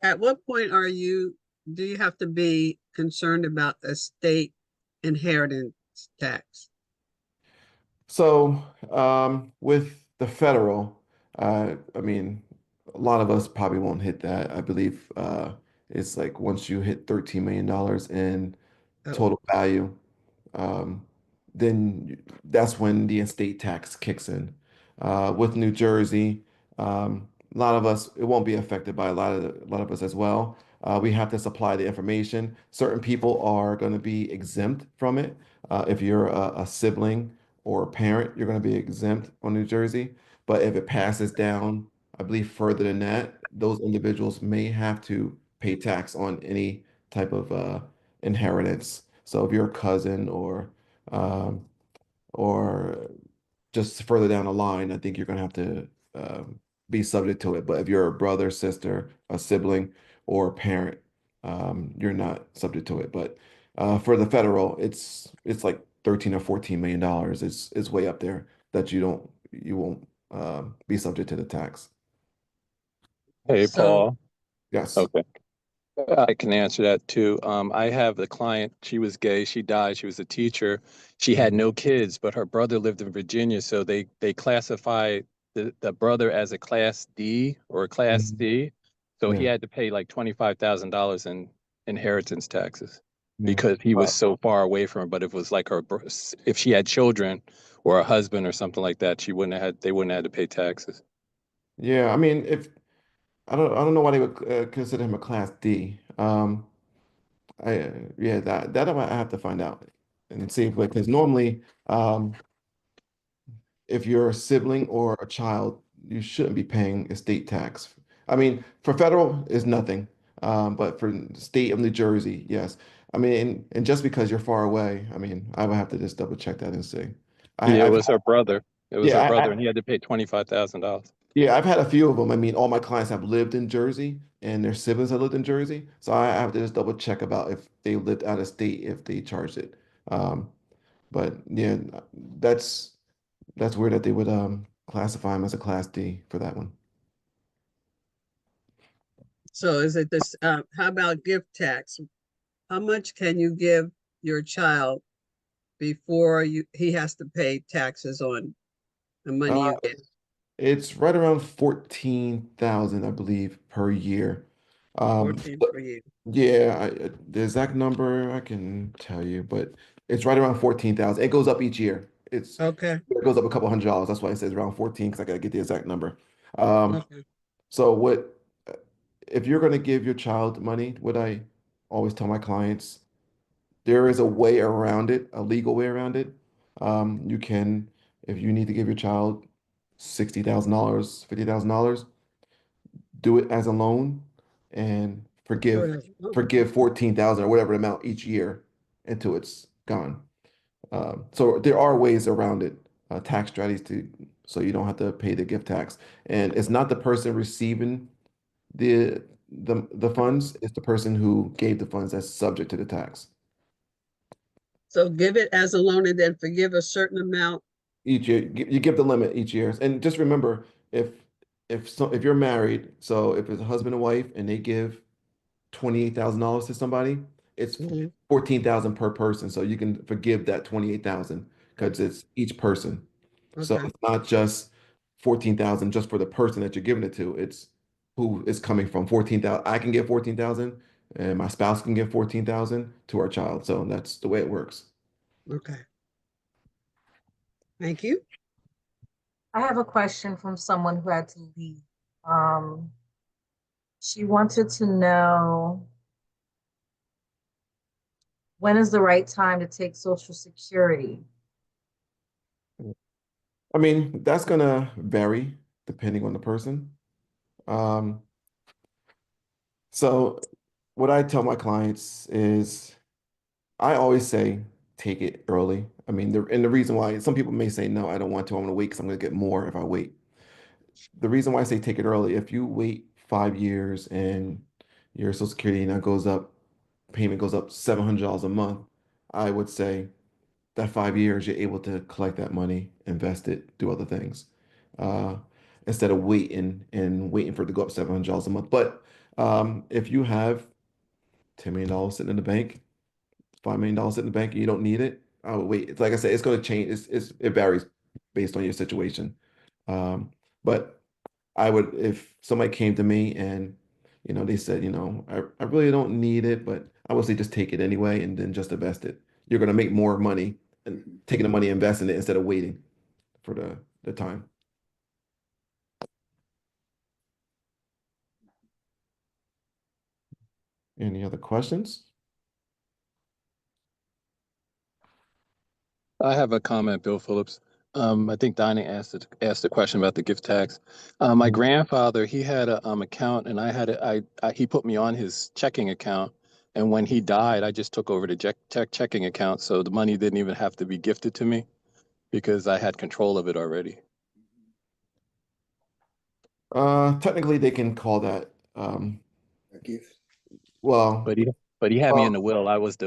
at what point do you have to be concerned about estate inheritance tax? So, with the federal, I mean, a lot of us probably won't hit that. I believe it's like once you hit $13 million in Oh, total value, um, then that's when the estate tax kicks in. With New Jersey, a lot of us, it won't be affected by a lot of us as well. We have to supply the information. Certain people are going to be exempt from it. If you're a sibling or a parent, you're going to be exempt on New Jersey. But if it passes down, I believe further than that, those individuals may have to pay tax on any type of inheritance. So if you're a cousin um, or just further down the line, I think you're going to have to be subject to it. But if you're a brother, sister, a sibling, or a parent, you're not subject to it. But for the federal, it's like 13 or 14 million dollars. It's way up there that you won't be subject to the tax. Hey, so Paul. Yes. Okay. I can answer that too. I have a client. She was gay. She died. She was a teacher. She had Mhm. no kids, but her brother lived in Virginia, so they classified the brother as a Class D or a Class Mhm. C. So he Yeah. had to pay like $25,000 in inheritance taxes Yeah. because he was Wow. so far away from her. But if it was like if she had children or a husband or something like that, they wouldn't have had to pay taxes. Yeah. I mean, if I don't know why they would consider him a class D. Yeah, that I might have to find out and see because normally, if you're a sibling or a child, you shouldn't be paying estate tax. I mean, for federal, it's nothing, but for the state of New Jersey, yes. I mean, and just because you're far away, I mean, I would have to just double check that and see. Yeah, it I've was her brother. It was yeah, her brother, and he had to pay $25,000. yeah, I've had a few of them. I mean, all my clients have lived in Jersey and their siblings have lived in Jersey. So I have to just double check about if they lived out of state, if they charged it. Um, but yeah, that's that's weird that they would classify him as a class D for that one. so is it this, how about gift tax? How much can you give your child before he has to pay taxes on the money Uh, you get? it's right around 14,000, I believe, per year. 14 But per year. yeah, the exact number I can tell you, but it's right around 14,000. It goes up each year. Okay. It goes up a couple $100. That's why it says around 14 because I gotta get the exact number. Um, Okay. so if you're gonna give your child money, what I always tell my clients, there is a way around it, a legal way around it. You can, if you need to give your child $60,000, $50,000, do it as a loan and forgive 14,000 or whatever amount each year until it's gone. So there are ways around it, tax strategies so you don't have to pay the gift tax. And it's not the person receiving the funds, it's the person who gave the funds that's subject to the tax. So give it as a loan and then forgive a certain amount. Each year you give the limit each year, and just remember, if you're married, so if it's a husband and wife and they give $28,000 to somebody, it's Mhm. 14,000 per person, so you can forgive that 28,000 because it's each person. So Okay. it's not just 14,000 just for the person that you're giving it to, it's who is coming from. 14,000, I can give 14,000 and my spouse can give 14,000 to our child, so that's the way it works. Okay. Thank you. I have a question from someone who had to leave. Um, she wanted to know when is the right time to take Social Security? I mean, that's gonna vary depending on the person. Um, so what I tell my clients is I always say take it early. I mean, the reason why some people may say no, I don't want to. I'm gonna wait because I'm gonna get more if I wait. The reason why I say take it early, if you wait 5 years and your Social Security now goes up, payment goes up $700 a month, I would say that 5 years you're able to collect that money, invest it, do other things, uh, instead of waiting for it to go up $700 a month. But if you have $10 million sitting in the bank, $5 million sitting in the bank, and you don't need it, I would wait. It's like I said, it's going to change. It varies based on your situation. But I would, if somebody came to me and, they said, I really don't need it, but I would say just take it anyway and then just invest it. You're going to make more money and taking the money, investing it instead of waiting for the time. Any other questions? I have a comment, Bill Phillips. I think Donnie asked a question about the gift tax. My Mhm. grandfather, he had a account, and he put me on his checking account. And when he died, I just took over the checking account, so the money didn't even have to be gifted to me because I had control of it already. Technically, they can call that, A gift. well, But he but he had me in well, the will. I was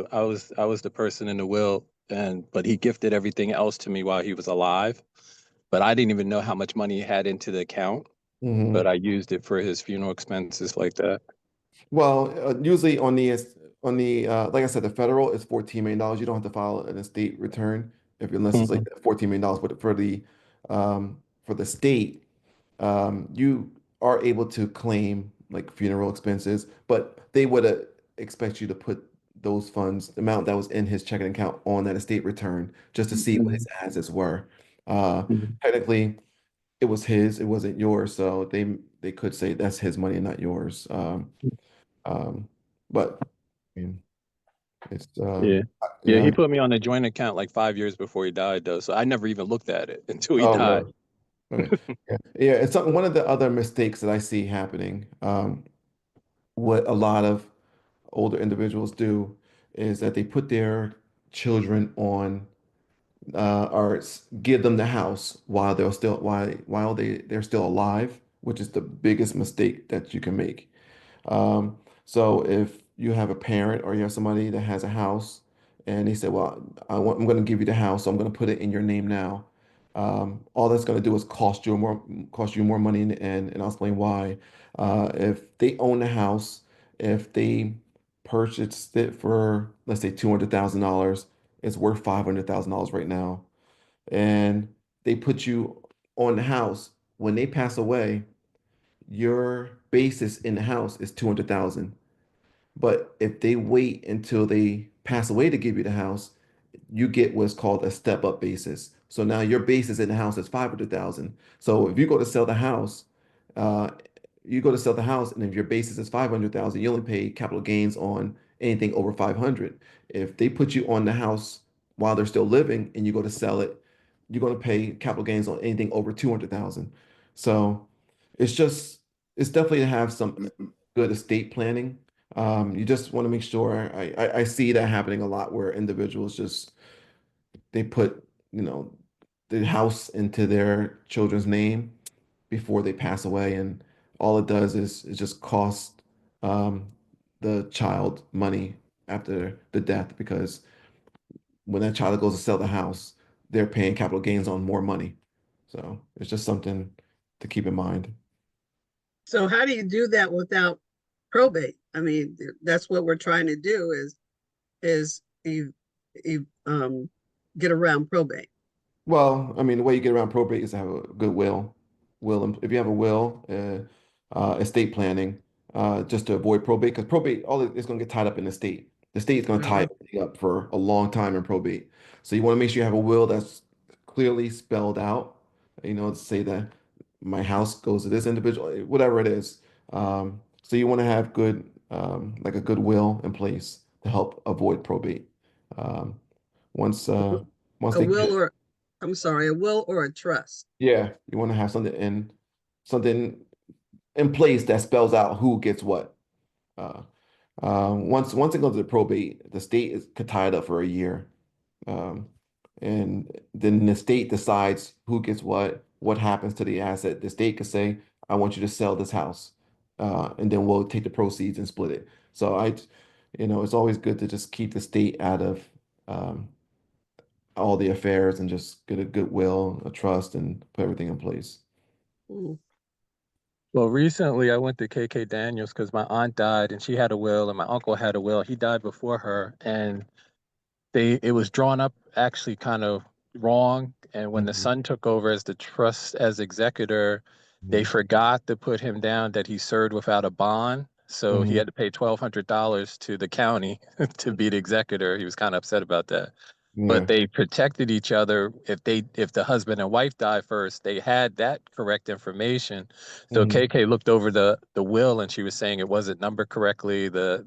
the person in the will, but he gifted everything else to me while he was alive. But I didn't even know how much money he had into the account. But mhm. I used it for his funeral expenses like that. Well, usually on the like I said, the federal is $14 million. You don't have to file an estate return if unless it's like Mhm. $14 million. But for the state, you are able to claim like funeral expenses, but they would expect you to put those funds, the amount that was in his checking account, on that estate return just to see what his Mhm. assets were. Uh, Mhm. Technically, it was his, it wasn't yours, so they could say that's his money, not yours. Um, but I mean, it's Yeah. Yeah, yeah. he put me on a joint account like 5 years before he died, though. So I never even looked at it until he Oh, died. really? Okay. Yeah, yeah. It's something. One of the other mistakes that I see happening, what a lot of older individuals do, is that they put their children on, give them the house while they're still alive, which is the biggest mistake that you can make. So if you have a parent or you have somebody that has a house and they say, well, I'm going to give you the house, so I'm going to put it in your name now. All that's going to do is cost you more money in the end, and I'll explain why. If they own the house, if they purchased it for, let's say, $200,000, is worth $500,000 right now, and they put you on the house. When they pass away, your basis in the house is 200,000. But if they wait until they pass away to give you the house, you get what's called a step up basis. So now your basis in the house is 500,000. So if you go to sell the house, uh, and if your basis is 500,000, you only pay capital gains on anything over 500. If they put you on the house while they're still living and you go to sell it, you're going to pay capital gains on anything over 200,000. So it's just, it's definitely to have some good estate planning. You just want to make sure. I see that happening a lot where individuals just they put, you know, the house into their children's name before they pass away, and all it does is just cost um, the child money after the death because when that child goes to sell the house, they're paying capital gains on more money. So it's just something to keep in mind. So how do you do that without probate? I mean, that's what we're trying to do is you get around probate. Well, I mean, the way you get around probate is to have a good will. If you have a will, estate planning, just to avoid probate, because probate, it's going to get tied up in the state. The state is going to tie Uh-huh. everything up for a long time in probate. So you want to make sure you have a will that's clearly spelled out, to say that my house goes to this individual, whatever it is. So you want to have like a good will in place to help avoid probate. Um, once, uh, once A they will get or I'm sorry, a will or a trust. Yeah, you want to have something in place that spells out who gets what. Uh, once it goes to probate, the state could tie it up for a year, um, and then the state decides who gets what happens to the asset. The state could say, "I want you to sell this house," and then we'll take the proceeds and split it. So it's always good to just keep the state out of um, all the affairs and just get a goodwill, a trust, and put everything in place. Mm. Well, recently I went to KK Daniels because my aunt died and she had a will and my uncle had a will. He died before her and it was drawn up actually kind of wrong. And when the Mhm. son took over as the trust as executor, they Mhm. forgot to put him down that he served without a bond. So he Mhm. had to pay $1,200 to the county to be the executor. He was kind of upset about that. But Yeah. they protected each other. If the husband and wife die first, they had that correct information. So Mhm. KK looked over the will and she was saying it wasn't numbered correctly. The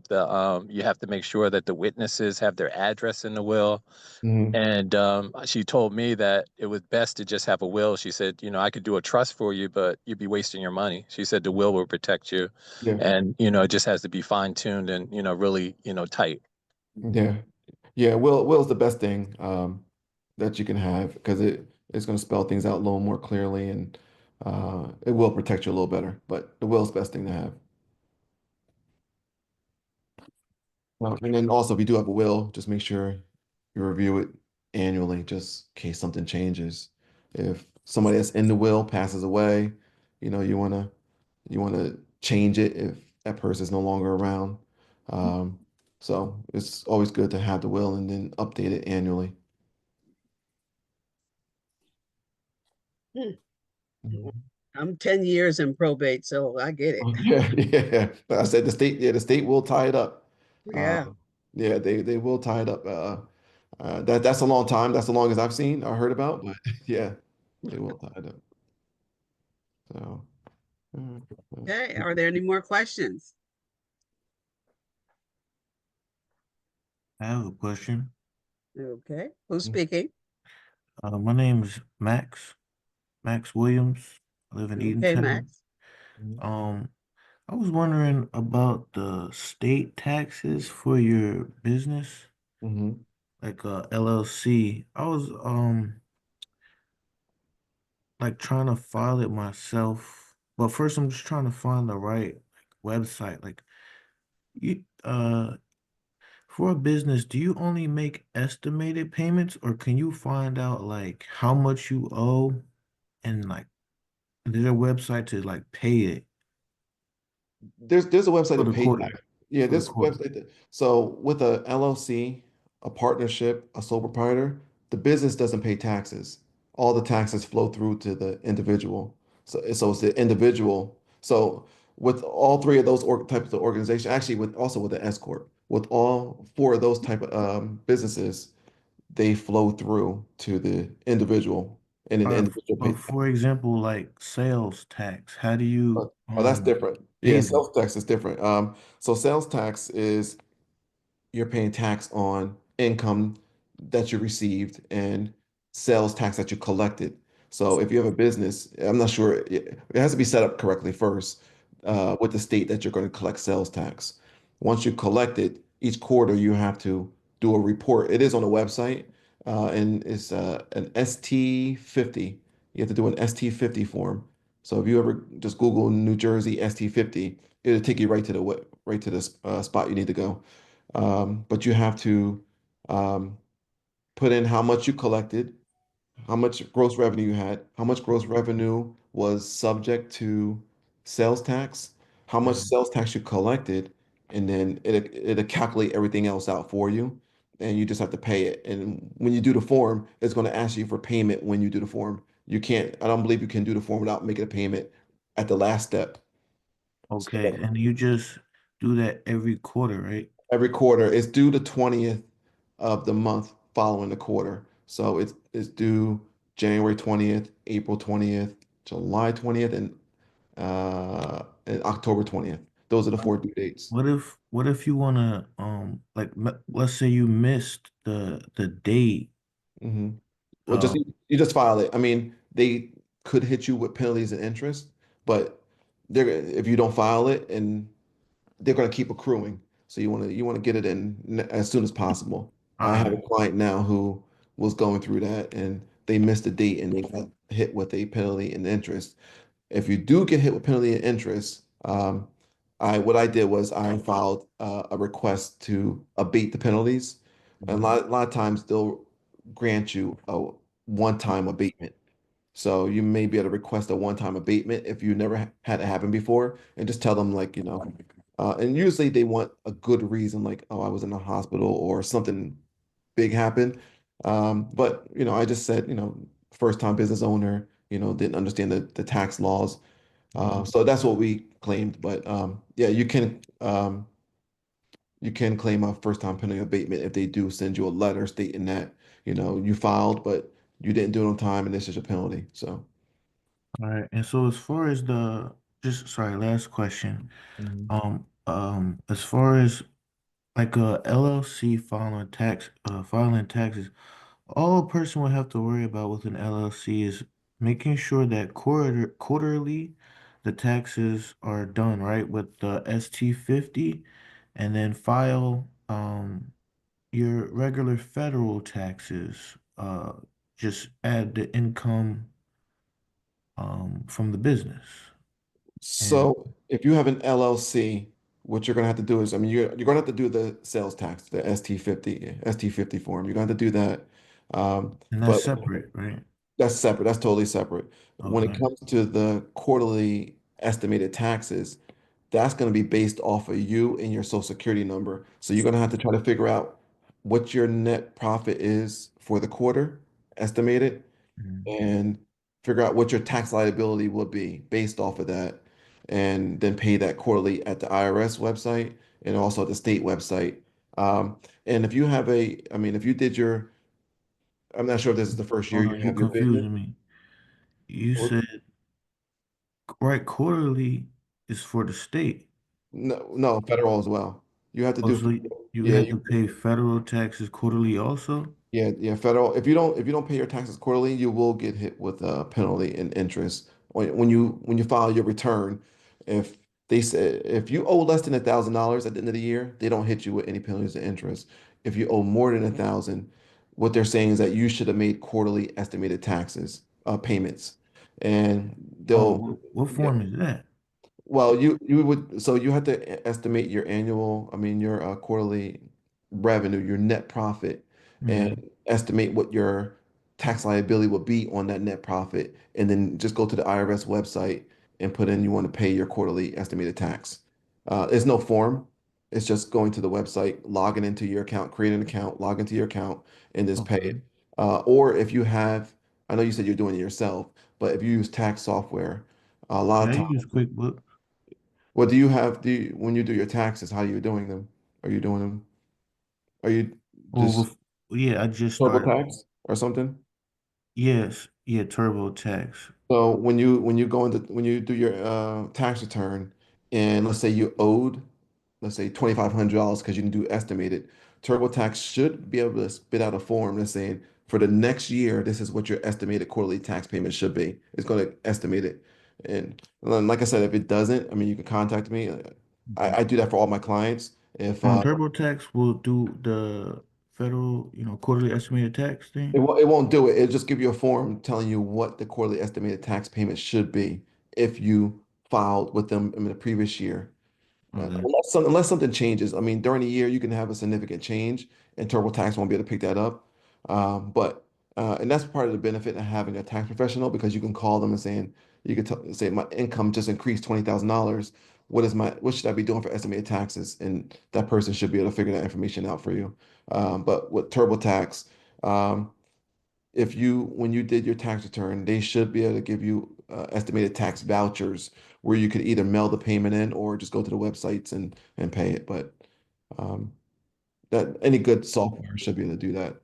you have to make sure that the witnesses have their address in the will. Mhm. And she told me that it was best to just have a will. She said, I could do a trust for you, but you'd be wasting your money. She said the will protect you. Yeah. And, it just has to be fine tuned and, really, tight. Yeah. Yeah. Will's the best thing that you can have because it's going to spell things out a little more clearly and it will protect you a little better. But the will's the best thing to have. Well, and then also, if you do have a will, just make sure you review it annually, just in case something changes. If somebody that's in the will passes away, you know, you wanna change it if that person is no longer around. Um, so it's always good to have the will and then update it annually. Hmm. Mhm. I'm 10 years in probate, so I get it. Yeah, yeah. Like I said, the state will tie it up. Yeah. Uh, yeah, they will tie it up. That's a long time. That's the longest I've seen or heard about, but yeah, they will tie it up. So, Okay. Are there any more questions? I have a question. Okay. Who's mm, speaking? My name is Max Williams. I live in Okay, Eatontown. Max. mm, Um, I was wondering about the state taxes for your business, mhm, like LLC. I was like trying to file it myself, but first I'm just trying to find the right website. Like you for a business, do you only make estimated payments or can you find out like how much you owe and like there's a website to like pay it There's a website for to the pay court tax. Yeah, for the this court. website. So with a LLC. a partnership, a sole proprietor, the business doesn't pay taxes. All the taxes flow through to the individual. So it's the individual. So with all three of those types of organizations, actually with also with the S corp, with all four of those type of businesses, they flow through to the individual, and then the individual But pays. for example, like sales tax, how do you Oh, that's different. Yeah, pay that? sales tax is different. So sales tax is you're paying tax on income that you received and sales tax that you collected. So if you have a business, I'm not sure, it has to be set up correctly first with the state that you're going to collect sales tax. Once you collect it, each quarter you have to do a report. It is on the website and it's an ST50. You have to do an ST50 form. So if you ever just Google New Jersey ST50, it'll take you right to the spot you need to go. But you have to um, put in how much you collected, how much gross revenue you had, how much gross revenue was subject to sales tax, how much Mhm. sales tax you collected, and then it'll calculate everything else out for you, and you just have to pay it. And when you do the form, it's going to ask you for payment when you do the form. You can't, I don't believe you can do the form without making a payment at the last step. Okay, So and you just do that every quarter, right? every quarter. It's due the 20th of the month following the quarter. So it's due January 20th, April 20th, July 20th, and October 20th. Those are the four due dates. What if you wanna like let's say you missed the date hmm Well, just uh you just file it. I mean, they could hit you with penalties and interest, but they're if you don't file it, and they're going to keep accruing. So you want to get it in as soon as possible. I have a all client now who was going through that and they missed a date and they got hit with a penalty and interest. If you do get hit with penalty and interest, I what I did was I filed a request to abate the penalties. And right. a lot of times they'll grant you a one-time abatement. So you may be able to request a one-time abatement if you never had it happen before, and just tell them like, and usually they want a good reason, like, oh, I was in the hospital or something big happened. But I just said, first-time business owner, didn't understand the tax laws. So that's what we claimed. But yeah, you can claim a first-time penalty abatement if they do send you a letter stating that, you filed, but you didn't do it on time, and this is your penalty. So. All right. And so as far as the just sorry, last question. Mhm. As far as like a LLC filing taxes, all a person would have to worry about with an LLC is making sure that quarterly the taxes are done right with the ST50 and then file your regular federal taxes. Just add the income from the business. And So if you have an LLC, what you're going to have to do is, I mean, you're going to have to do the sales tax, the ST50 form. You're going to have to do that. and that's But separate, right? that's separate. That's totally separate. When it Okay. comes to the quarterly estimated taxes, that's going to be based off of you and your social security number. So you're going to have to try to figure out what your net profit is for the quarter estimated Mhm. and figure out what your tax liability will be based off of that, and then pay that quarterly at the IRS website and also the state website. And if you have I mean, if you did I'm not sure if this is the first year Hold you on, you have your business. confusing me. You said right quarterly is for the state. No, no, federal as well. You have to Oh, do, so you yeah, have to pay federal taxes quarterly also? yeah, yeah, federal. If you don't pay your taxes quarterly, you will get hit with a penalty and interest when you file your return. If they say if you owe less than $1,000 at the end of the year, they don't hit you with any penalties and interest. If you owe more than 1,000, what they're saying is that you should have made quarterly estimated taxes payments, and Oh, they'll what yeah, form is that? well, you would so you have to estimate your I mean your quarterly revenue, your net profit, and Hmm. estimate what your tax liability would be on that net profit, and then just go to the IRS website and put in you want to pay your quarterly estimated tax. There's no form. It's just going to the website, logging into your account, create an account, log into your account, and just pay Okay. it. Or if you have, I know you said you're doing it yourself, but if you use tax software, a lot Yeah, of I times, use QuickBooks. what do you have? When you do your taxes, how are you doing them? Are you doing them? Are you Well, just yeah, I just started. TurboTax or something? Yes, yeah, TurboTax. So when you go into when you do your tax return, and let's say you owed, let's say $2,500 because you didn't do estimated, TurboTax should be able to spit out a form that's saying for the next year, this is what your estimated quarterly tax payment should be. It's going to estimate it. And like I said, if it doesn't, I mean, you can contact me. Okay. I do that for all my clients. If TurboTax will do the federal, quarterly estimated tax thing. it won't do it. It'll just give you a form telling you what the quarterly estimated tax payment should be if you filed with them in the previous year. Okay. Unless something changes. I mean, during the year, you can have a significant change, and TurboTax won't be able to pick that up. But and that's part of the benefit of having a tax professional because you can call them and saying you could say my income just increased $20,000. What should I be doing for estimated taxes? And that person should be able to figure that information out for you. But with TurboTax, um, if you when you did your tax return, they should be able to give you estimated tax vouchers where you could either mail the payment in or just go to the websites and pay it. But um, that any good software should be able to do that.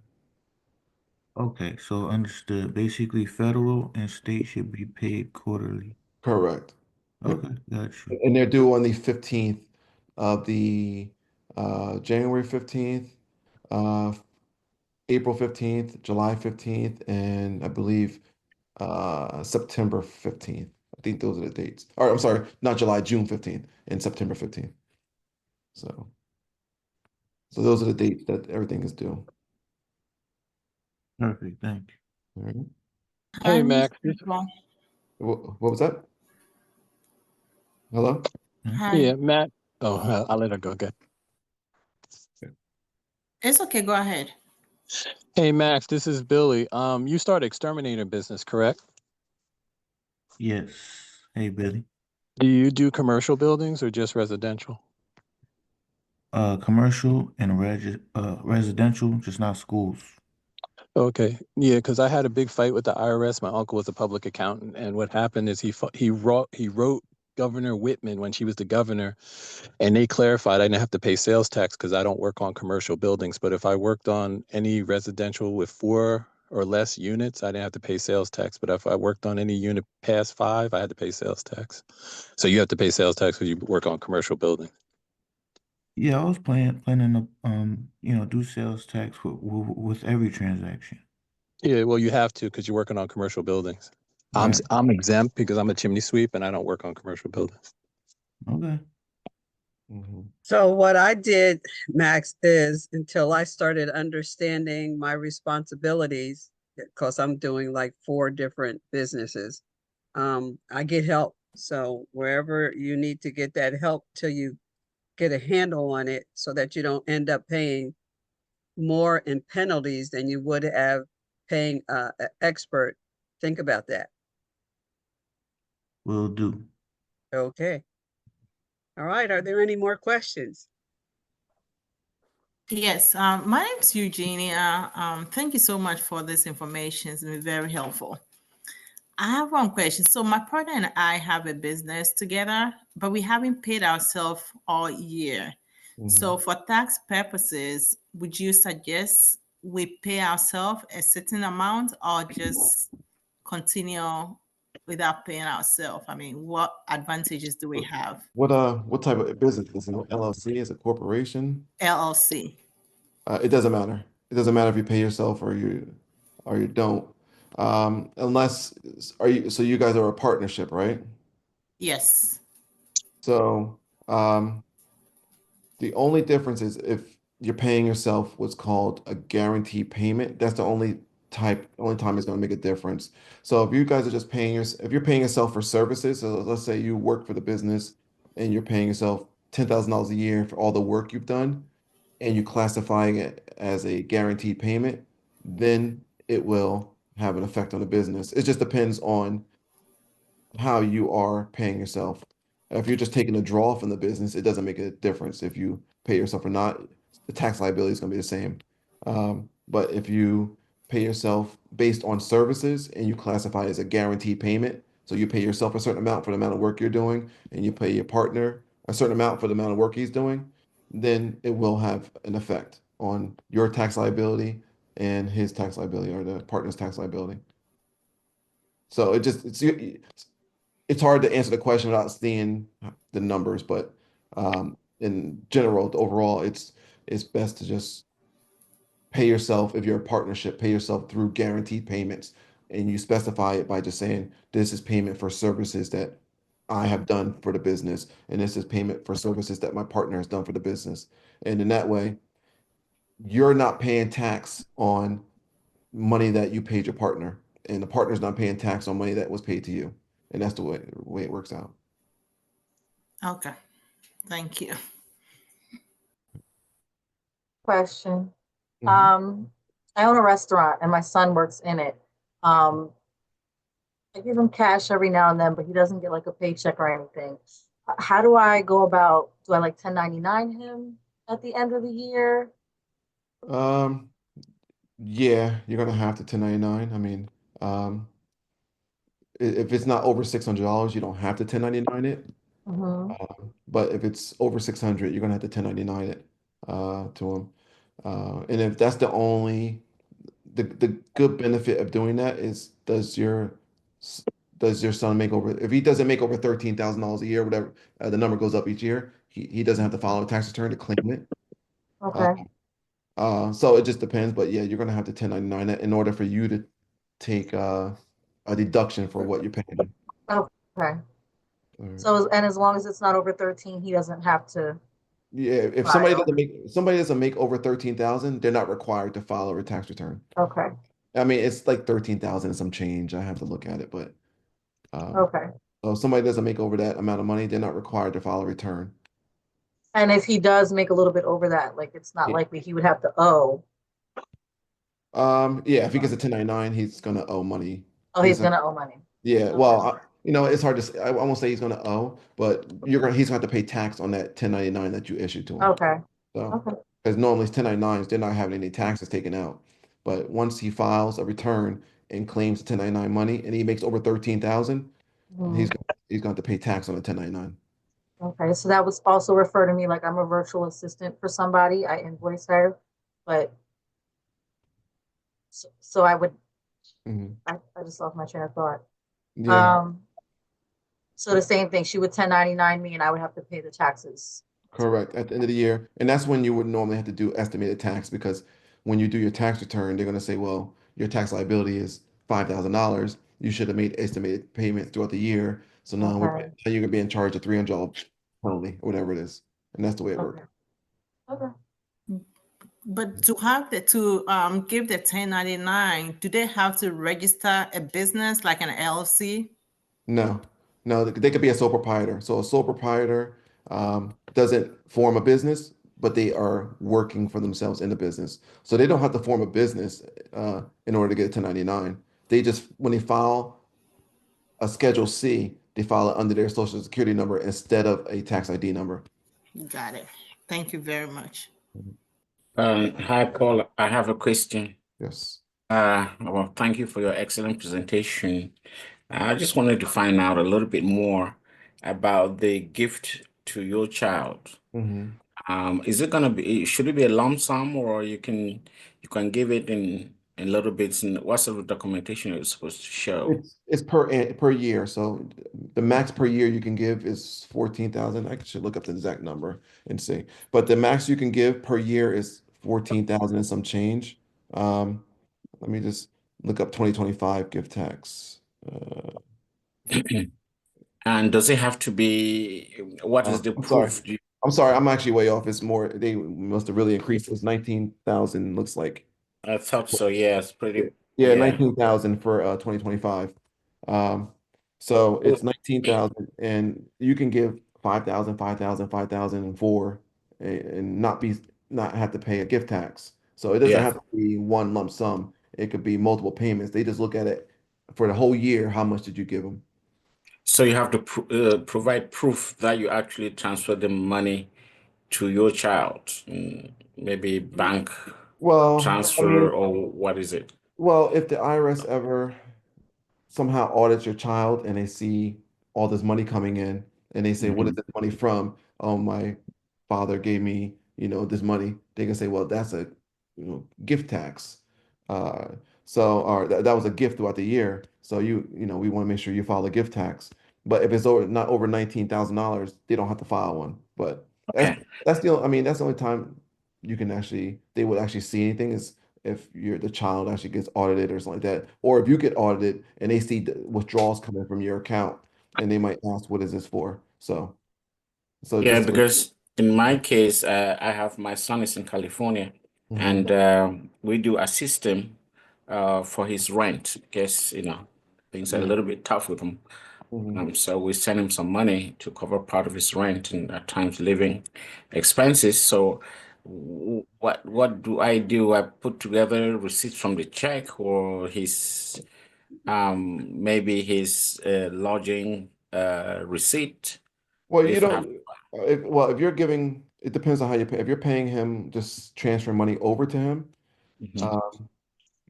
Okay, so understood. Basically, federal and state should be paid quarterly. Correct. Yep. Okay, got you. And they're due on the 15th of the January 15th, uh, April 15th, July 15th, and I believe September 15th. I think those are the dates. Or I'm sorry, not July, June 15th and September 15th. So, so those are the dates that everything is due. Perfect, thank All right. Hey, Hi, Miss Max. Nicole. What was that? Hello? you. Hi. Yeah, Matt. Oh, I'll let her go. Good. It's okay. Go ahead. Hey, Max. This is Billy. You started exterminator business, correct? Yes. Hey, Billy. Do you do commercial buildings or just residential? Commercial and residential, just not schools. Okay. Yeah, because I had a big fight with the IRS. My uncle was a public accountant, and what happened is he wrote Governor Whitman when she was the governor, and they clarified I didn't have to pay sales tax because I don't work on commercial buildings. But if I worked on any residential with 4 or less units, I didn't have to pay sales tax. But if I worked on any unit past 5, I had to pay sales tax. So you have to pay sales tax because you work on commercial buildings. Yeah, I was planning to do sales tax with every transaction. Yeah, well, you have to because you're working on commercial buildings. Right. I'm exempt because I'm a chimney sweep and I don't work on commercial buildings. Okay. Mhm. So what I did, Max, is until I started understanding my responsibilities, because I'm doing like 4 different businesses, I get help. So wherever you need to get that help till you get a handle on it so that you don't end up paying more in penalties than you would have paying an expert. Think about that. Will do. Okay. All right. Are there any more questions? Yes, my name's Eugenia. Thank you so much for this information. It's been very helpful. I have one question. So my partner and I have a business together, but we haven't paid ourselves all year. So Mhm. for tax purposes, would you suggest we pay ourselves a certain amount or just continue without paying ourselves? I mean, what advantages do we have? What type of business is it? LLC? Is it a corporation? LLC. It doesn't matter. It doesn't matter if you pay yourself or you don't. Unless are you so you guys are a partnership, right? Yes. So the only difference is if you're paying yourself what's called a guaranteed payment. That's the only time it's going to make a difference. So if you guys are just if you're paying yourself for services, so let's say you work for the business and you're paying yourself $10,000 a year for all the work you've done, and you classifying it as a guaranteed payment, then it will have an effect on the business. It just depends on how you are paying yourself. If you're just taking a draw from the business, it doesn't make a difference if you pay yourself or not, the tax liability is going to be the same. But if you pay yourself based on services and you classify it as a guaranteed payment, so you pay yourself a certain amount for the amount of work you're doing, and you pay your partner a certain amount for the amount of work he's doing, then it will have an effect on your tax liability and his tax liability or the partner's tax liability. So it's hard to answer the question without seeing the numbers, but in general, overall, it's best to just pay yourself if you're a partnership, pay yourself through guaranteed payments, and you specify it by just saying this is payment for services that I have done for the business, and this is payment for services that my partner has done for the business. And in that way, you're not paying tax on money that you paid your partner, and the partner's not paying tax on money that was paid to you. And that's the way it works out. Okay, thank you. Question. Mhm. I own a restaurant and my son works in it. I give him cash every now and then, but he doesn't get like a paycheck or anything. How do I go about, do I like 1099 him at the end of the year? Um, yeah, you're gonna have to 1099. I mean, um, if it's not over $600, you don't have to 1099 it. Mm-hmm. But if it's over 600, you're gonna have to 1099 it to him. And if that's the only the good benefit of doing that is does your son make over if he doesn't make over $13,000 a year, whatever the number goes up each year, he doesn't have to file a tax return to claim it. Uh, Okay. so it just depends, but yeah, you're gonna have to 1099 it in order for you to take a deduction for what you're paying. Okay. All right. So, and as long as it's not over 13, he doesn't have to Yeah, if file. somebody doesn't make over 13,000, they're not required to file a tax return. Okay. I mean, it's like 13,000 and some change. I have to look at it, but um, Okay. so if somebody doesn't make over that amount of money, they're not required to file a return. And if he does make a little bit over that, like it's not Yeah. likely he would have to owe. Yeah, if he gets a 1099, he's gonna owe money. Oh, he's He's gonna owe money. Yeah, Okay. well, it's hard to say. I won't say he's gonna owe, but he's gonna have to pay tax on that 1099 that you issued to him. Okay. So, Okay. because normally 1099s, they're not having any taxes taken out. But once he files a return and claims the 1099 money and he makes over 13,000, Mhm. he's going to pay tax on the 1099. Okay. So that was also refer to me like I'm a virtual assistant for somebody. I invoice her, but so I would, Mhm. I just lost my train of thought. Yeah, Um, so the same thing, she would 1099 me and I would have to pay the taxes. correct. At the end of the year, and that's when you would normally have to do estimated tax because when you do your tax return, they're going to say, well, your tax liability is $5,000. You should have made estimated payments throughout the year. So now Okay. now you're going to be in charge of $300 penalty or whatever it is, and that's the way it works. Okay. Okay. But to give the 1099, do they have to register a business like an LLC? No, no, they could be a sole proprietor. So a sole proprietor doesn't form a business, but they are working for themselves in the business. So they don't have to form a business in order to get a 1099. They just, when they file a Schedule C, they file it under their Social Security number instead of a tax ID number. Got it. Thank you very much. Hi, Paul. I have a question. Yes. Well, thank you for your excellent presentation. I just wanted to find out a little bit more about the gift to your child. Mhm. Is it gonna be, should it be a lump sum or you can give it in little bits, and what sort of documentation it's supposed to show? It's per year. So the max per year you can give is 14,000. I should look up the exact number and see. But the max you can give per year is 14,000 and some change. Um, let me just look up 2025 gift tax. And does it have to be, what is the I'm sorry. proof? I'm sorry. I'm actually way off. It's more. They must have really increased. It's 19,000. Looks like. I thought so, yeah, it's pretty, Yeah, yeah. 19,000 for 2025. Um, so it's 19,000 and you can give 5,000, 5,000, 5,000 and four and not have to pay a gift tax. So it doesn't Yeah. have to be one lump sum. It could be multiple payments. They just look at it for the whole year. How much did you give them? So you have to provide proof that you actually transfer the money to your child? Maybe bank Well, I transfer, mean, or what is it? well, if the IRS ever somehow audits your child and they see all this money coming in and they say, what is Mhm. this money from? Oh, my father gave me, this money. They can say, well, that's a, gift tax. Uh, or that was a gift throughout the year. So we want to make sure you file a gift tax. But if it's not over $19,000, they don't have to file one. But that's Okay. I mean, that's the only time they would actually see anything is if the child actually gets audited or something like that, or if you get audited and they see the withdrawals coming from your account, and they might ask, "What is this for?" So Yeah, this way. because in my case, I have my son is in California, Hmm. and we do assist him for his rent because things are a Hmm. little bit tough with him. Hmm. So we send him some money to cover part of his rent and at times living expenses. So what do I do? I put together receipts from the check or his maybe his lodging receipt. Well, you If I have. don't. If you're giving, it depends on how you pay. If you're paying him, just transfer money over to him. Mhm. Uh,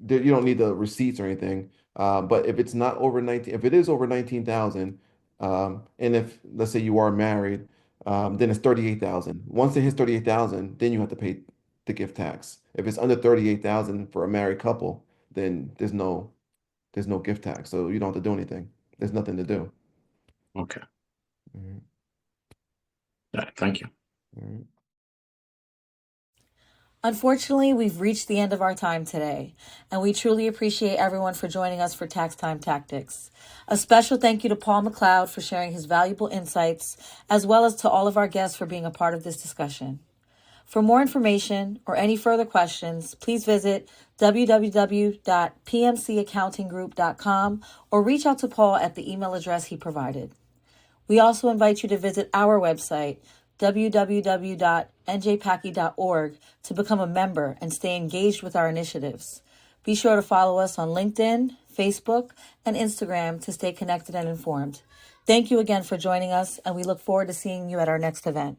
you don't need the receipts or anything. But if it's not over 19, if it is over 19,000, and if let's say you are married, then it's 38,000. Once it hits 38,000, then you have to pay the gift tax. If it's under 38,000 for a married couple, then there's no gift tax. So you don't have to do anything. There's nothing to do. Okay. Mhm. Yeah, thank you. Mhm. Unfortunately, we've reached the end of our time today, and we truly appreciate everyone for joining us for Tax Time Tactics. A special thank you to Paul McCloud for sharing his valuable insights, as well as to all of our guests for being a part of this discussion. For more information or any further questions, please visit www.pmcaccountinggroup.com or reach out to Paul at the email address he provided. We also invite you to visit our website, www.njpacci.org, to become a member and stay engaged with our initiatives. Be sure to follow us on LinkedIn, Facebook, and Instagram to stay connected and informed. Thank you again for joining us, and we look forward to seeing you at our next event.